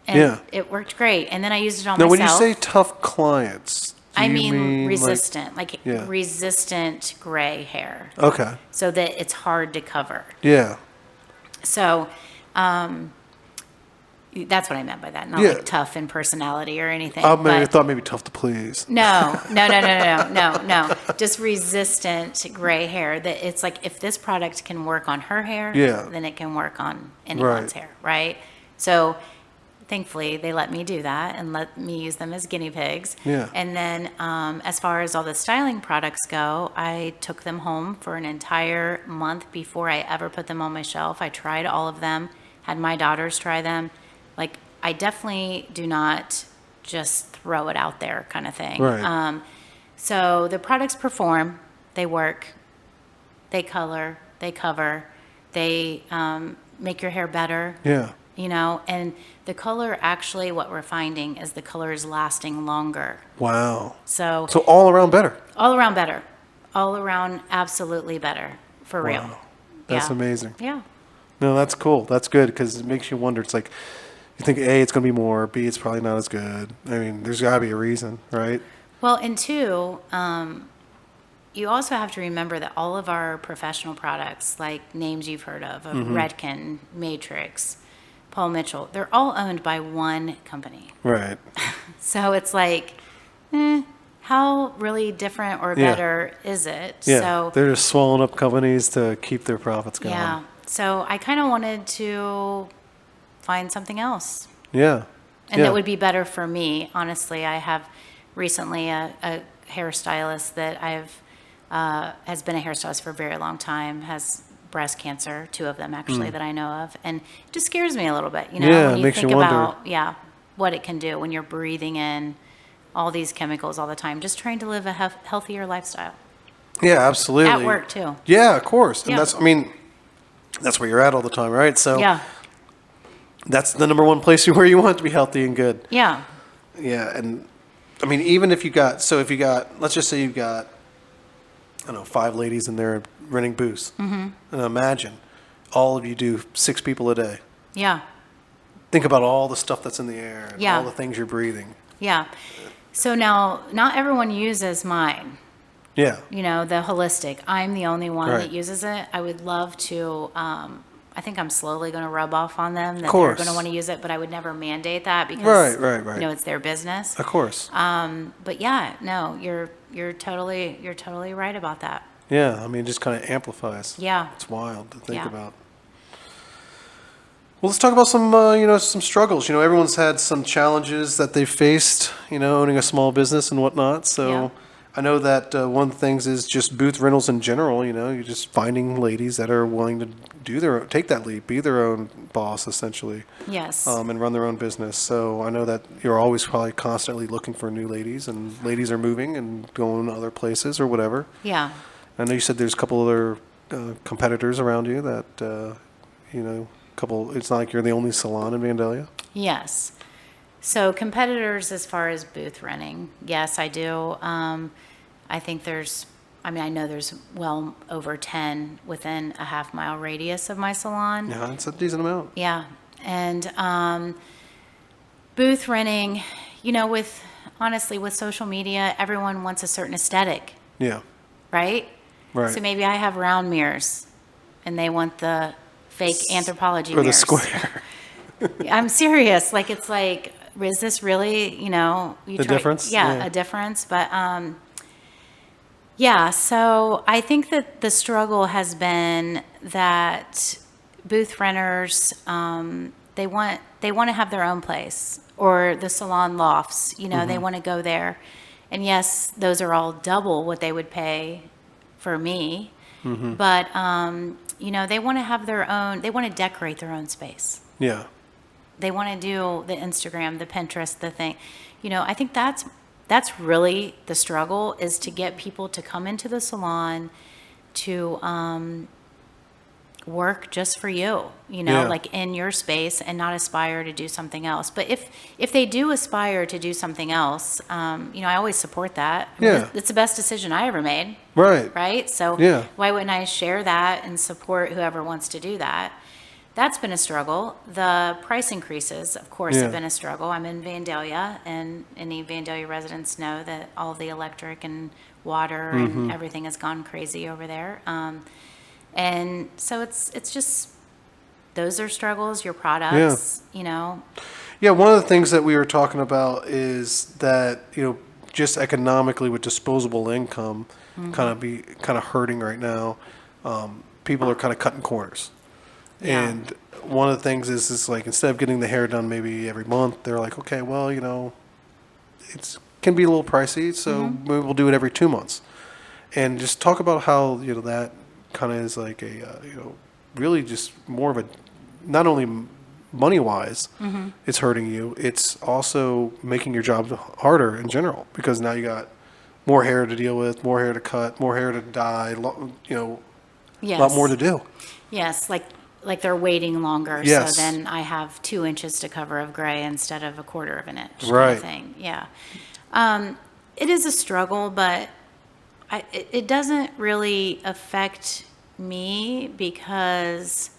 And Yeah. it worked great. And then I used it on Now, myself. when you say tough clients, do I you mean like- resistant, like Yeah. resistant gray hair, Okay. so that it's hard to cover. Yeah. So that's what I meant by that, not Yeah. like tough in personality or anything. I but thought maybe tough to please. no. Just resistant gray hair. That it's like if this product can work on her hair, Yeah. then it can work on anyone's hair, right? So thankfully, they let me do that and let me use them as guinea pigs. Yeah. And then as far as all the styling products go, I took them home for an entire month before I ever put them on my shelf. I tried all of them, had my daughters try them. Like, I definitely do not just throw it out there kind of thing. Right. So the products perform, they work, they color, they cover, they make your hair better. Yeah. You know, and the color actually, what we're finding is the color is lasting longer. Wow. So So all around better. all around better. All around absolutely better, for real. Wow. That's Yeah. amazing. Yeah. No, that's cool. That's good because it makes you wonder. It's like you think A, it's going to be more. B, it's probably not as good. I mean, there's got to be a reason, right? Well, and two, you also have to remember that all of our professional products, like names you've heard of Redken, Matrix, Paul Mitchell, they're all owned by one company. Right. So it's like, how really different or Yeah. better is it? Yeah. So They're just swallowing up companies to keep their profits going. yeah. So I kind of wanted to find something else. Yeah. And Yeah. that would be better for me. Honestly, I have recently a hairstylist that has been a hairstylist for a very long time, has breast cancer, 2 of them actually that I know of. And it just scares me a little bit, you know, Yeah, when it you makes think you wonder. about, what it can do when you're breathing in all these chemicals all the time, just trying to live a healthier lifestyle. Yeah, absolutely. At work too. Yeah, of course. And Yeah. that's, I mean, that's where you're at all the time, right? So Yeah. that's the number one place where you want to be healthy and good. Yeah. Yeah. And I mean, even if you got, so if you got, let's just say you've got, I don't know, 5 ladies in there renting booths. Mm-hmm. And imagine all of you do 6 people a day. Yeah. Think about all the stuff that's in the air and Yeah. all the things you're breathing. Yeah. So now, not everyone uses mine. Yeah. You know, the holistic. I'm the only one Right. that uses it. I would love to, I think I'm slowly going to rub off on them that they're course. going to want to use it, but I would never mandate that because, Right. you know, it's their business. Of course. But yeah, no, you're totally right about that. Yeah. I mean, it just kind of amplifies. Yeah. It's wild to think Yeah. about. Well, let's talk about some, some struggles. You know, everyone's had some challenges that they've faced, owning a small business and whatnot. So Yeah. I know that one of the things is just booth rentals in general. You're just finding ladies that are willing to take that leap, be their own boss, essentially, Yes. and run their own business. So I know that you're always probably constantly looking for new ladies, and ladies are moving and going other places or whatever. Yeah. I know you said there's a couple other competitors around you that, it's not like you're the only salon in Vandalia. Yes. So competitors as far as booth renting, yes, I do. I think I know there's well over 10 within a half-mile radius of my salon. Yeah, it's a decent amount. Yeah. And booth renting, honestly, with social media, everyone wants a certain aesthetic, Yeah, right? right. So maybe I have round mirrors and they want the fake anthropology Or the mirrors. square. I'm serious. Like, it's like, is this really, difference? Yeah, Yeah. a difference. But, so I think that the struggle has been that booth renters, they want to have their own place, or the salon lofts, they want to go there. And yes, those are all double what they would pay for me. But, they want to have their own, they want to decorate their own space. Yeah, They want to do the Instagram, the Pinterest, the thing. I think that's really the struggle, is to get people to come into the salon to work just for you, Yeah. like in your space, and not aspire to do something else. But if they do aspire to do something else, I always support that. I mean, Yeah. it's the best decision I ever made, right. right? So Yeah. why wouldn't I share that and support whoever wants to do that? That's been a struggle. The price increases, of course, Yeah. have been a struggle. I'm in Vandalia, and any Vandalia residents know that all the electric and water and everything has gone crazy over there. And so it's just, those are struggles, your products, Yeah, one of the things that we were talking about is that, just economically with disposable income kind of hurting right now. People are kind of cutting corners. Yeah. And one of the things is like, instead of getting the hair done maybe every month, they're like, okay, well, it's can be a little pricey, so maybe we'll do it every 2 months. And just talk about how, that kind of is like a, really just more of a, not only money-wise, it's hurting you, it's also making your job harder in general, because now you got more hair to deal with, more hair to cut, more hair to dye, a Yes. lot more to do. Yes, like they're waiting longer. Yes. So then I have 2 inches to cover of gray instead of 1/4 of an inch kind Right. of thing. Yeah. It is a struggle, but it doesn't really affect me because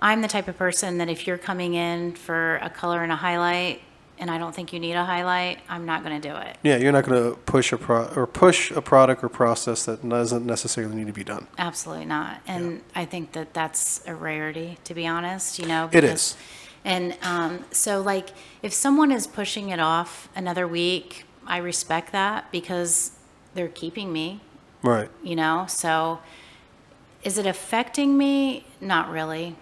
I'm the type of person that if you're coming in for a color and a highlight and I don't think you need a highlight, I'm not going to do it. Yeah, you're not going to push a product or process that doesn't necessarily need to be done. Absolutely not. And I think that that's a rarity, to be honest, It because, is. And so, like, if someone is pushing it off another week, I respect that because they're keeping me, Right. So is it affecting me? Not really.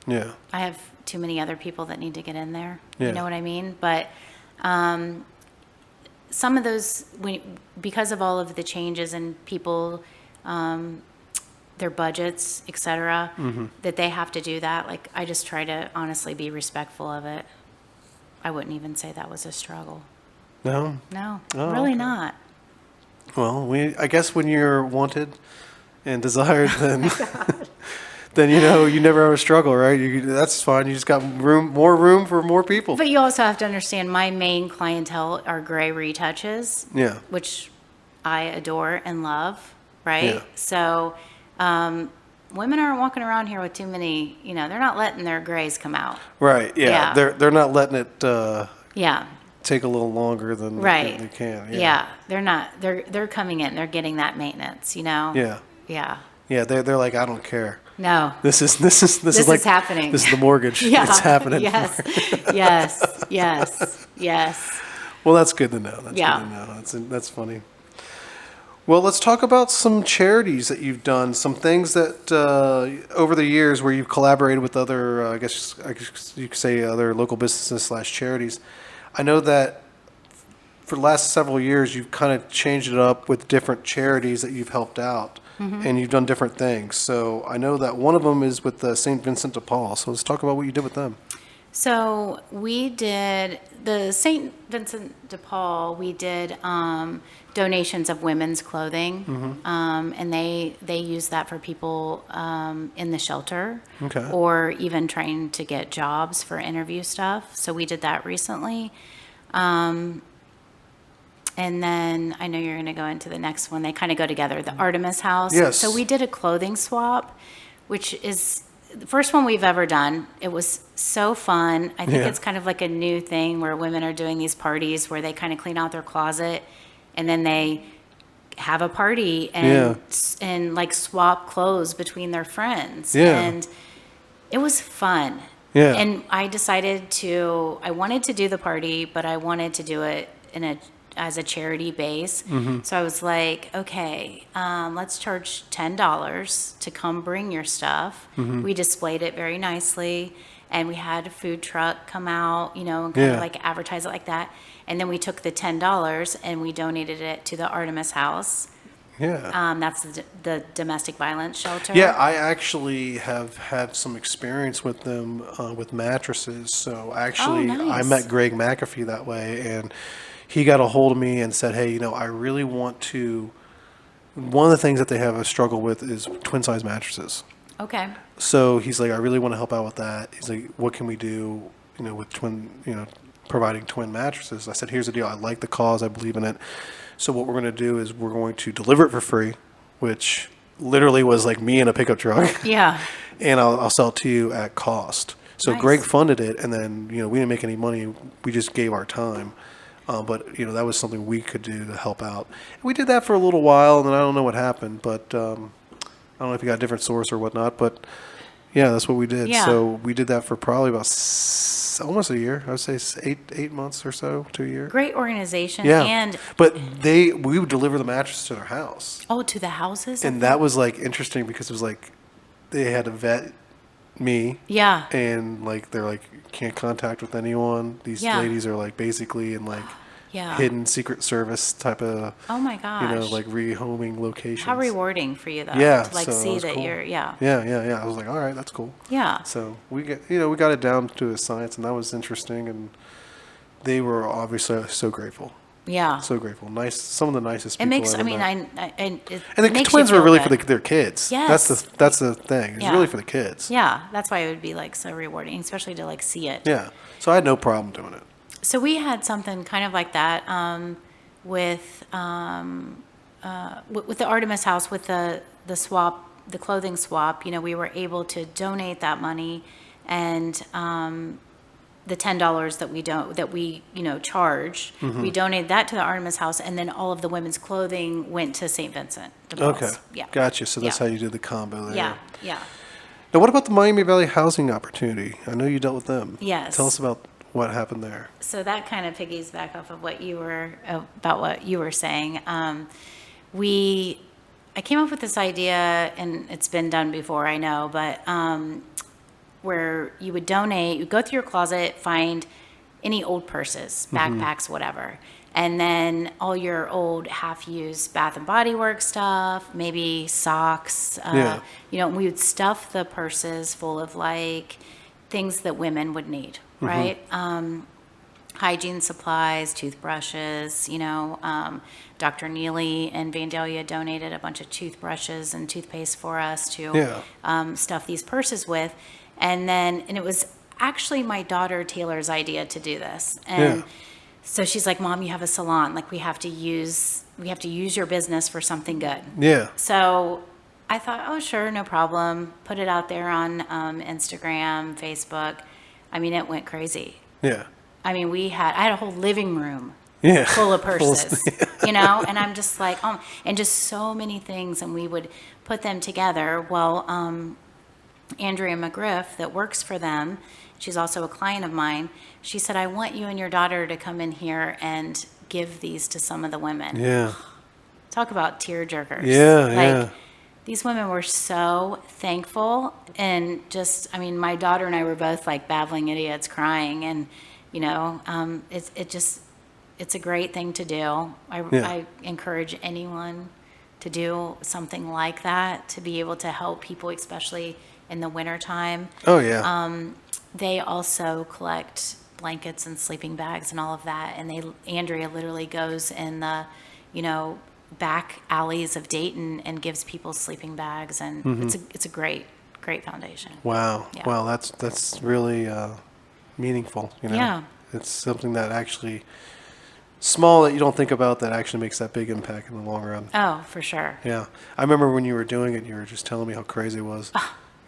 Yeah. I have too many other people that need to get in there. Yeah. You know what I mean? But some of those, because of all of the changes in people, their budgets, et cetera, that they have to do that. Like, I just try to honestly be respectful of it. I wouldn't even say that was a struggle. No? No, Oh, really okay. not. Well, I guess when you're wanted and desired, then then you never have a struggle, right? That's fine. You just got more room for more people. But you also have to understand my main clientele are gray retouches, Yeah. which I adore and love, right? Yeah. So women aren't walking around here with too many, they're not letting their grays come out. Right. Yeah. Yeah. They're not letting it Yeah. take a little longer than Right. they can. Yeah. They're not. They're coming in. They're getting that maintenance. Yeah. Yeah. Yeah. They're like, I don't care. No. This is This like is happening. This is the mortgage. Yeah. It's happening. Yes. Yes. Yes. Yes. Well, that's good to know. That's Yeah. good to know. That's funny. Well, let's talk about some charities that you've done, some things that over the years where you've collaborated with other, I guess you could say other local businesses / charities. I know that for the last several years, you've kind of changed it up with different charities that you've helped out, and you've done different things. So I know that one of them is with St. Vincent de Paul. So let's talk about what you did with them. So we did the St. Vincent de Paul. We did donations of women's clothing, and they use that for people in the shelter, Okay. or even trying to get jobs for interview stuff. So we did that recently. And then I know you're going to go into the next one. They kind of go together. The Artemis House. Yes. So we did a clothing swap, which is the first one we've ever done. It was so fun. I think Yeah. it's kind of like a new thing where women are doing these parties where they kind of clean out their closet and then they have a party and like swap clothes between their friends. Yeah. And it was fun. Yeah. And I wanted to do the party, but I wanted to do it as a charity base. So I was like, okay, let's charge $10 to come bring your stuff. We displayed it very nicely, and we had a food truck come out, and kind Yeah. of like advertise it like that. And then we took the $10 and we donated it to the Artemis House. Yeah. That's the domestic violence shelter. Yeah, I actually have had some experience with them with mattresses. So actually, Oh, nice. I met Greg McAfee that way, and he got a hold of me and said, hey, I really want to, one of the things that they have a struggle with is twin size mattresses. Okay. So he's like, I really want to help out with that. He's like, what can we do, with providing twin mattresses? I said, here's the deal. I like the cause. I believe in it. So what we're going to do is we're going to deliver it for free, which literally was like me in a pickup truck. Yeah. And I'll sell it to you at cost. So Nice. Greg funded it, and then, we didn't make any money. We just gave our time. But, that was something we could do to help out. We did that for a little while, and then I don't know what happened. But I don't know if you got a different source or whatnot. But, yeah, that's what we did. Yeah. So we did that for probably about almost a year. I would say 8 months or so to a year. Great organization. Yeah. And, But we would deliver the mattress to their house. to the houses? And that was, like, interesting because it was, like, they had to vet me. Yeah. And, like, they're, like, can't contact with anyone. These Yeah. ladies are, like, basically in, like, Yeah. hidden Secret Service type of, Oh my gosh. like, rehoming locations. How rewarding for you though. Yeah, To like so it see was that cool. you're, yeah. Yeah. I was like, all right, that's cool. Yeah. So we we got it down to a science, and that was interesting, and they were obviously so grateful. Yeah. So grateful. Nice. Some of the nicest It people makes, I've I ever mean, met. and The twins were really for their kids. Yes. That's the thing. It's Yeah. really for the kids. Yeah, that's why it would be like so rewarding, especially to like see it. Yeah. So I had no problem doing it. So we had something kind of like that with with the Artemis House, with the swap, the clothing swap. We were able to donate that money, and the $10 that we charge, we donated that to the Artemis House, and then all of the women's clothing went to St. Vincent de Paul's. Okay. Yeah. Gotcha. So that's Yeah. how you did the combo there. Yeah. Yeah. Now, what about the Miami Valley housing opportunity? I know you dealt with them. Yes. Tell us about what happened there. So that kind of piggies back off of what you were saying. I came up with this idea, and it's been done before, I know, but where you would donate, you go through your closet, find any old purses, backpacks, whatever, and then all your old half-used Bath and Body Works stuff, maybe socks. Yeah. We would stuff the purses full of like things that women would need, right? Hygiene supplies, toothbrushes, Dr. Neely and Vandalia donated a bunch of toothbrushes and toothpaste for us to stuff these purses with. And it was actually my daughter Taylor's idea to do this. And so she's like, Mom, you have a salon. Like we have to use your business for something good. Yeah. So I thought, oh, sure, no problem. Put it out there on Instagram, Facebook. I mean, it went crazy. Yeah. I mean, I had a whole living room Yeah. full of purses, and I'm just like, and just so many things, and we would put them together. Well, Andrea McGriff, that works for them, she's also a client of mine, she said, I want you and your daughter to come in here and give these to some of the women. Yeah. Talk about tear jerkers. Yeah. These women were so thankful, and just, I mean, my daughter and I were both like babbling idiots crying, and it's a great thing to do. I encourage anyone to do something like that, to be able to help people, especially in the wintertime. Oh, yeah. They also collect blankets and sleeping bags and all of that, and Andrea literally goes in the, back alleys of Dayton and gives people sleeping bags, and it's a great foundation. Wow. Yeah. Wow. That's really meaningful. Yeah. It's something that actually small that you don't think about that actually makes that big impact in the long run. Oh, for sure. Yeah. I remember when you were doing it, you were just telling me how crazy it was.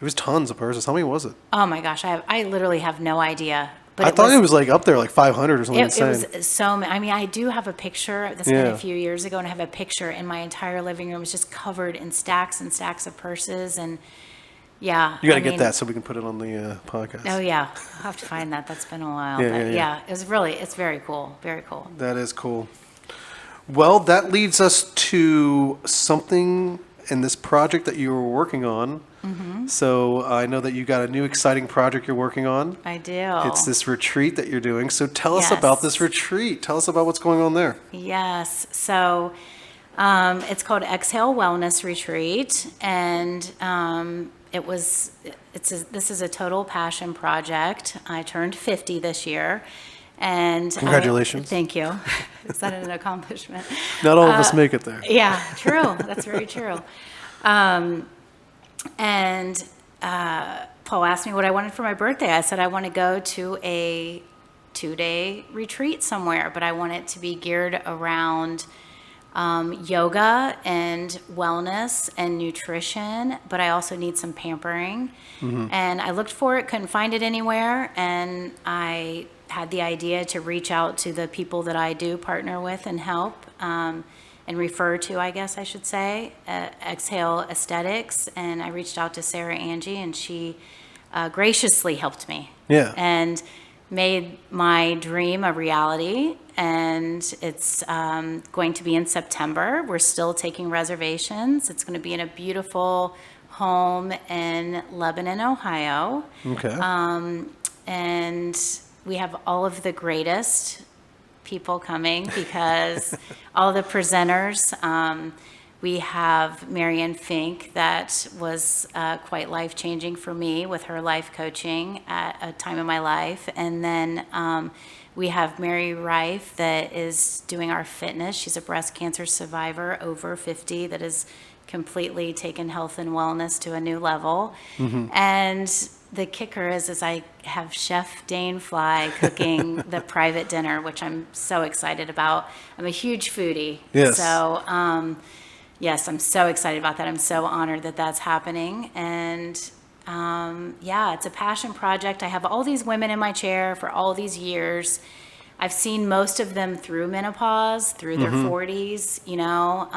It was tons of purses. How many was it? Oh my gosh, I literally have no idea. But I thought it was like up there, like 500 or something it insane. was so many. I mean, I do have a picture that's been a few years ago, and I have a picture, and my entire living room is just covered in stacks and stacks of purses, and yeah. You got to get that so we can put it on the podcast. Oh yeah, I'll have to find that. That's been a while. Yeah. It's very cool. Very cool. That is cool. Well, that leads us to something in this project that you were working on. So I know that you got a new exciting project you're working on. I do. It's this retreat that you're doing. So tell us Yes. about this retreat. Tell us about what's going on there. Yes. So it's called Exhale Wellness Retreat, and this is a total passion project. I turned 50 this year, and Congratulations. thank you. Is that an accomplishment? Not all of us make it there. Yeah, true. That's very true. And Paul asked me what I wanted for my birthday. I said I want to go to a 2-day retreat somewhere, but I want it to be geared around yoga and wellness and nutrition, but I also need some pampering. And I looked for it, couldn't find it anywhere, and I had the idea to reach out to the people that I do partner with and help, and refer to, I guess I should say, Exhale Aesthetics, and I reached out to Sarah Angie, and she graciously helped me. Yeah. And made my dream a reality, and it's going to be in September. We're still taking reservations. It's going to be in a beautiful home in Lebanon, Ohio. Okay. And we have all of the greatest people coming because all the presenters. We have Marianne Fink, that was quite life-changing for me with her life coaching at a time in my life. And then We have Mary Rife that is doing our fitness. She's a breast cancer survivor over 50 that has completely taken health and wellness to a new level. And the kicker is I have Chef Dane Fly cooking the private dinner, which I'm so excited about. I'm a huge foodie. Yes. So, yes, I'm so excited about that. I'm so honored that that's happening. And yeah, it's a passion project. I have all these women in my chair for all these years. I've seen most of them through menopause, through their 40s, you know,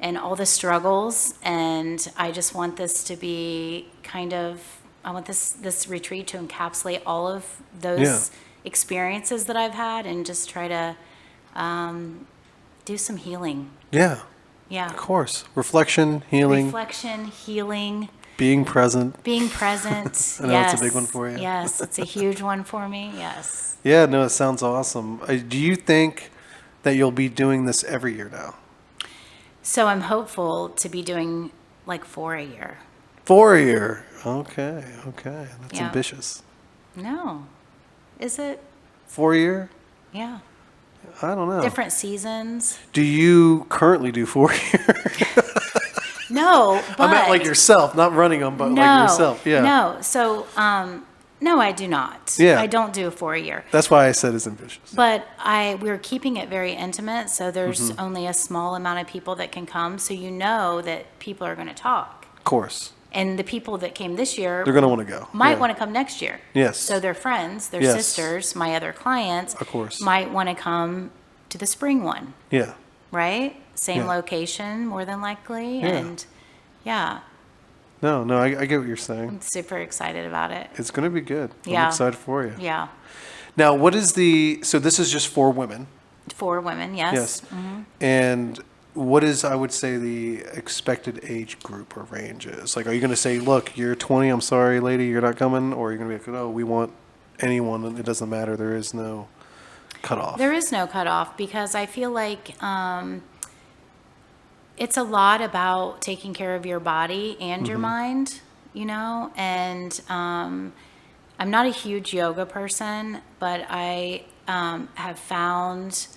and all the struggles. And I just want this to be kind of, I want this retreat to encapsulate all of those experiences that I've had and just try to do some healing. Yeah, Yeah. of course. Reflection, healing, Reflection, healing. being present. Being present. I know Yes. it's a big one for you. Yes, it's a huge one for me. Yes. Yeah, no, it sounds awesome. Do you think that you'll be doing this every year now? So I'm hopeful to be doing like 4 a year. 4 a year. Okay. That's Yeah. ambitious. No. Is it? 4 a year? Yeah. I don't know. Different seasons. Do you currently do 4 a year? No, but. I meant like yourself, not running them, but no, like yourself. Yeah. No. So, no, I do not. Yeah. I don't do 4 a year. That's why I said it's ambitious. But we're keeping it very intimate, so there's only a small amount of people that can come, so you know that people are going to talk. Of course. And the people that came this year They're going to want to go. might Yeah. want to come next year. Yes. So their friends, their Yes. sisters, my other clients, Of course. might want to come to the spring one, Yeah. right? Same Yeah. location, more than likely, Yeah. and yeah, No, I get what you're saying. I'm super excited about it. It's going to be good. Yeah. I'm excited for you. Yeah, Now, so this is just for women. for women, yes. Yes. And what is, I would say, the expected age group or range is? Like, are you going to say, look, you're 20, I'm sorry, lady, you're not coming? Or are you going to be like, no, we want anyone, and it doesn't matter, there is no cutoff? There is no cutoff because I feel like it's a lot about taking care of your body and your mind, you know, and I'm not a huge yoga person, but I have found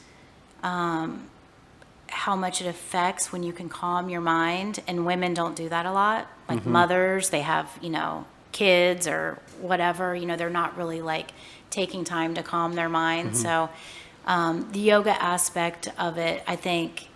how much it affects when you can calm your mind, and women don't do that a lot. Like mothers, they have, you know, kids or whatever, you know, they're not really like taking time to calm their mind. So the yoga aspect of it, I think,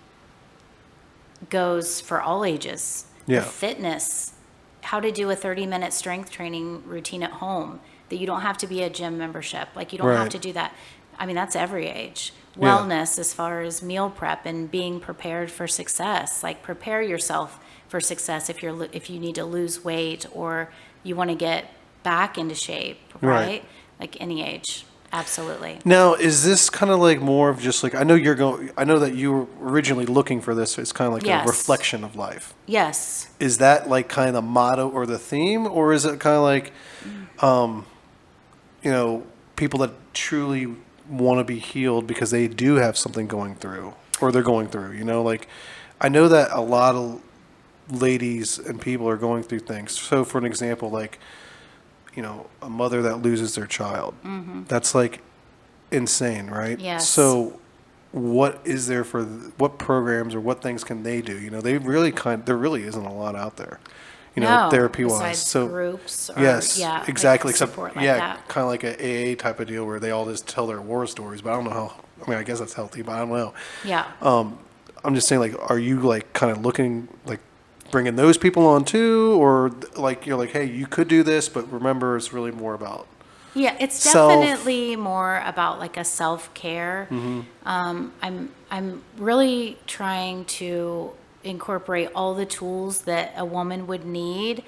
goes for all ages. Yeah. The fitness, how to do a 30-minute strength training routine at home, that you don't have to be a gym membership. Like, you don't have Right. to do that. I mean, that's every age. Yeah. Wellness, as far as meal prep and being prepared for success. Like, prepare yourself for success if you need to lose weight or you want to get back into shape, Right. right? Like, any age. Absolutely. Now, is this kind of like more of just like, I know that you were originally looking for this, it's kind of like Yes. a reflection of life. Yes. Is that like kind of the motto or the theme, or is it kind of like, you know, people that truly want to be healed because they do have something going through, or they're going through, you know, like, I know that a lot of ladies and people are going through things. So for an example, like, you know, a mother that loses their child, that's like insane, right? Yes. So what is there what programs or what things can they do? You know, there really isn't a lot out there, you know, No, therapy wise. besides So groups or, yes, yeah, like exactly. Except, support like yeah, that. kind of like a AA type of deal where they all just tell their war stories, but I don't know how, I mean, I guess that's healthy, but I don't know. Yeah. I'm just saying, like, are you like kind of looking like bringing those people on too, or like you're like, hey, you could do this, but remember, it's really more about Yeah, it's self- definitely more about like a self-care. I'm really trying to incorporate all the tools that a woman would need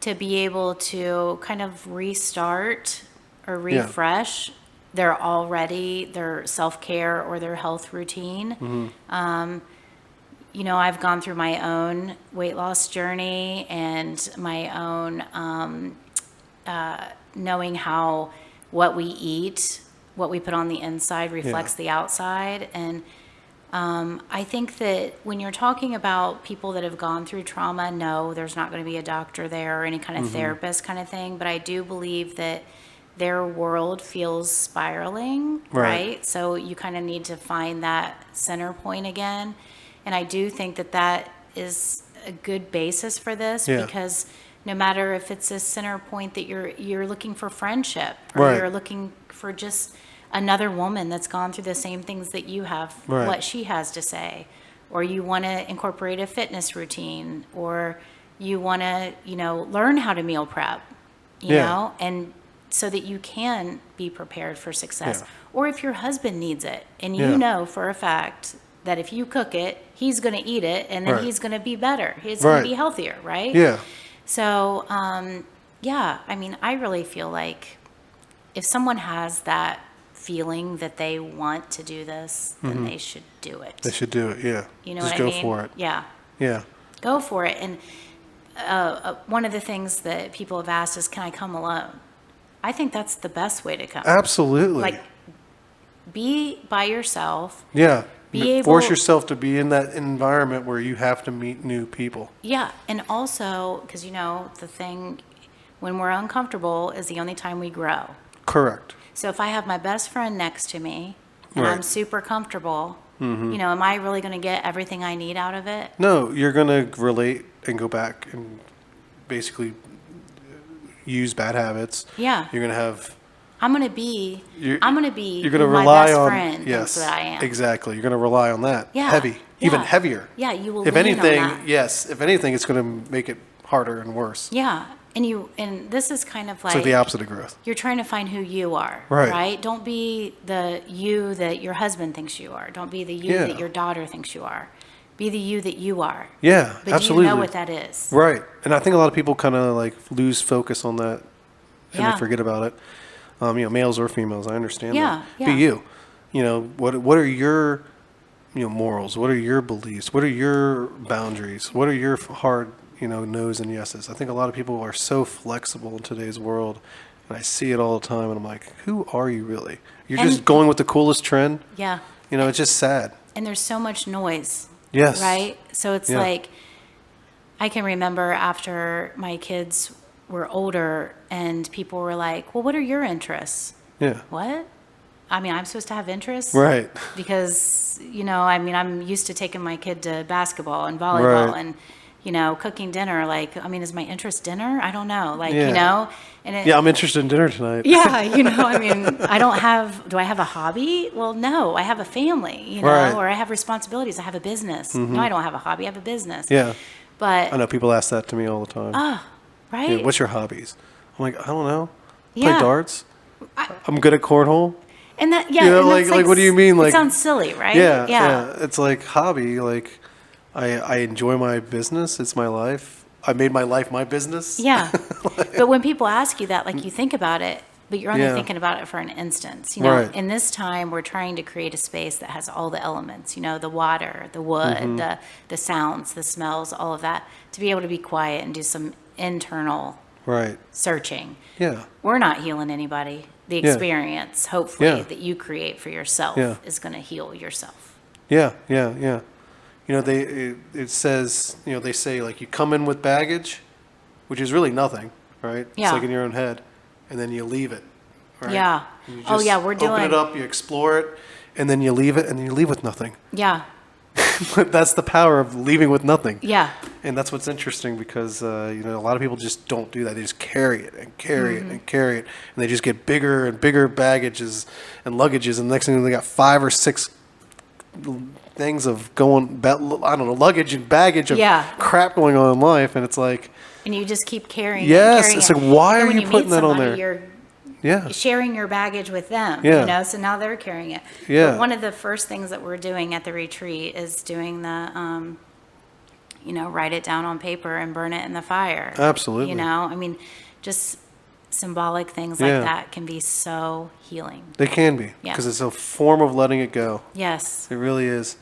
to be able to kind of restart or refresh their self-care or their health routine. You know, I've gone through my own weight loss journey and my own knowing how what we eat, what we put on the inside reflects the outside. And I think that when you're talking about people that have gone through trauma, no, there's not going to be a doctor there or any kind of therapist kind of thing. But I do believe that their world feels spiraling, right? So you kind of need to find that center point again. And I do think that that is a good basis for this, because no matter if it's a center point that you're looking for friendship, or you're looking for just another woman that's gone through the same things that you have, what she has to say, or you want to incorporate a fitness routine, or you want to, learn how to meal prep, you know, and so that you can be prepared for success. Or if your husband needs it, and you know for a fact that if you cook it, he's going to eat it, and then he's going to be better. He's going to be healthier, right? Yeah. So, I mean, I really feel like if someone has that feeling that they want to do this, then they should do it. They should do it, yeah. You know Just what I mean? go for it. Yeah. Yeah. Go for it. And one of the things that people have asked is, can I come alone? I think that's the best way to come. Absolutely. Like, be by yourself. Yeah. Force able- yourself to be in that environment where you have to meet new people. Yeah. And also, because, the thing, when we're uncomfortable is the only time we grow. Correct. So if I have my best friend next to me and I'm super comfortable, am I really going to get everything I need out of it? No, you're going to relate and go back and basically use bad habits. Yeah. You're going to have... I'm going to be you're going to who my rely best on, friend thinks that I am. Exactly. You're going to rely on that. Yeah. Heavy. Even Yeah. heavier. Yeah, you will If lean anything, on that. yes. If anything, it's going to make it harder and worse. Yeah. And this is kind of It's like like the opposite of growth. you're trying to find who you are, Right. right? Don't be the you that your husband thinks you are. Don't be the you that your daughter thinks you are. Be the you that you are. Yeah, But absolutely. do you know what that is? Right. And I think a lot of people kind of like lose focus on that and Yeah. they forget about it. Males or females, I understand Yeah, that. yeah. Be you. What are your morals? What are your beliefs? What are your boundaries? What are your hard, no's and yeses? I think a lot of people are so flexible in today's world, and I see it all the time, and I'm like, who are you really? You're just going with the coolest trend? Yeah. It's just sad. And there's so much noise. Yes. Right? So it's Yeah. like, I can remember after my kids were older and people were like, well, what are your interests? Yeah. What? I mean, I'm supposed to have interests? Right. Because, I'm used to taking my kid to basketball and volleyball Right. and, cooking dinner. Like, is my interest dinner? I don't know. Like, Yeah. and it, Yeah, I'm interested in dinner tonight. yeah, do I have a hobby? Well, no, I have a family, Right. or I have responsibilities. I have a business. No, I don't have a hobby. I have a business. Yeah. But, I know people ask that to me all the time. right? Yeah, what's your hobbies? I'm like, I don't know. Play Yeah. darts. I'm good at cornhole. And that, yeah. You know, and like that's what do you mean? It Like, sounds silly, right? yeah. It's like hobby. Like, I enjoy my business. It's my life. I made my life my business. Yeah. But when people ask you that, like, you think about it, but you're only Yeah. thinking about it for an instance. Right. In this time, we're trying to create a space that has all the elements, the water, the wood, Mm-hmm. the sounds, the smells, all of that, to be able to be quiet and do some internal Right. searching. Yeah. We're not healing anybody. The Yeah. experience, hopefully, Yeah. that you create for yourself Yeah. is going to heal yourself. Yeah. Yeah. Yeah. It says, they say like you come in with baggage, which is really nothing, right? Yeah. It's like in your own head, and then you leave it. Right? Yeah. And you Oh, just yeah, we're open doing- it up, you explore it, and then you leave it, and you leave with nothing. Yeah. That's the power of leaving with nothing. Yeah. And that's what's interesting because, a lot of people just don't do that. They just carry it and carry it and carry it. And they just get bigger and bigger baggages and luggages. And the next thing they got 5 or 6 things of luggage and baggage of Yeah. crap going on in life. And it's like, And you just keep carrying it. Yes, Carrying it's it. like, why And are when you meet putting that on somebody, there? You're yeah, sharing your baggage with them, Yeah. so now they're carrying it. Yeah. But one of the first things that we're doing at the retreat is doing the, write it down on paper and burn it in the fire. Absolutely. Just symbolic things like Yeah. that can be so healing. they can be Yeah. because it's a form of letting it go. Yes. It really is.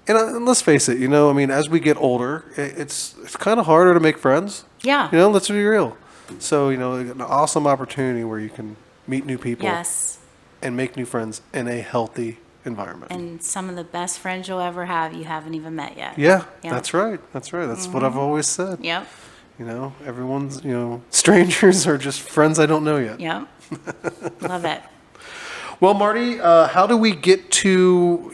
And let's face it, as we get older, it's kind of harder to make friends. Yeah. Let's be real. So, an awesome opportunity where you can meet new people Yes. and make new friends in a healthy environment. And some of the best friends you'll ever have, you haven't even met yet. Yeah, Yeah. that's right. That's right. That's what I've always said. Yep. You know, everyone's, strangers are just friends I don't know yet. Yep. Love it. Well, Marti, how do we get to,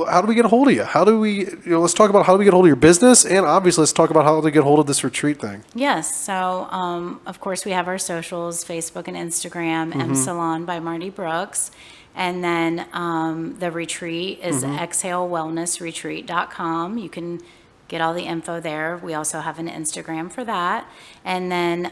how do we get a hold of you? How do we, let's talk about how do we get a hold of your business, and obviously let's talk about how to get a hold of this retreat thing. Yes. So, of course, we have our socials, Facebook and Instagram, M Salon by Marti Brooks. And then the retreat is exhalewellnessretreat.com. You can get all the info there. We also have an Instagram for that. And then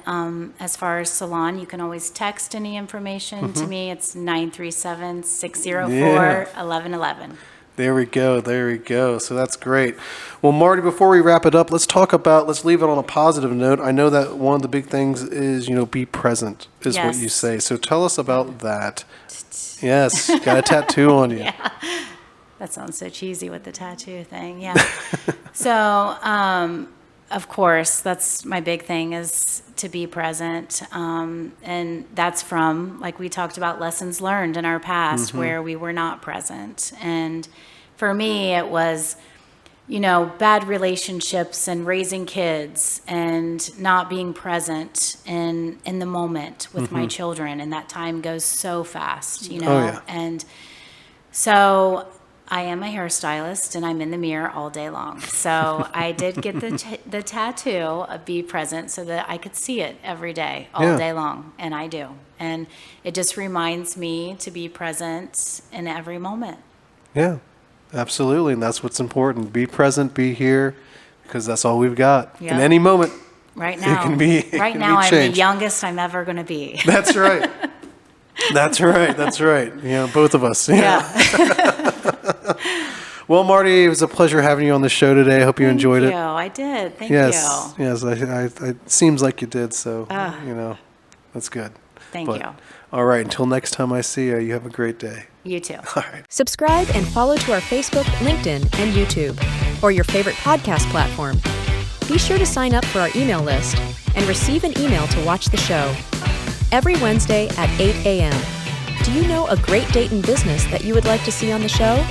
as far as Salon, you can always text any information to me. It's 937-604-1111. There we go. So that's great. Well, Marti, before we wrap it up, let's leave it on a positive note. I know that one of the big things is, be present is what you say. So tell us about that. Yes, got a tattoo on you. Yeah. That sounds so cheesy with the tattoo thing. Yeah. So, of course, that's my big thing is to be present. And that's from, like we talked about, lessons learned in our past where we were not present. And for me, it was, bad relationships and raising kids and not being present in the moment with my children. And that time goes so fast, Oh, yeah. And so I am a hairstylist and I'm in the mirror all day long. So I did get the tattoo of be present so that I could see it every day, all day long. And I do. And it just reminds me to be present in every moment. Yeah, absolutely. And that's what's important. Be present, be here, because that's all we've got. Yep. In any moment, right now, it can be I'm the changed. youngest I'm ever going to be. That's right. That's right. Both of us. Yeah. Well, Marti, it was a pleasure having you on the show today. I hope you enjoyed it. I did. Thank Yes, you. it seems like you did, so, that's good. Thank you. All right, until next time I see you, you have a great day. You too. All right. Subscribe and follow to our Facebook, LinkedIn, and YouTube, or your favorite podcast platform. Be sure to sign up for our email list and receive an email to watch the show. Every Wednesday at 8 a.m. Do you know a great Dayton business that you would like to see on the show?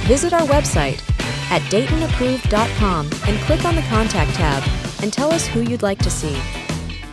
Visit our website at DaytonApproved.com and click on the Contact tab and tell us who you'd like to see.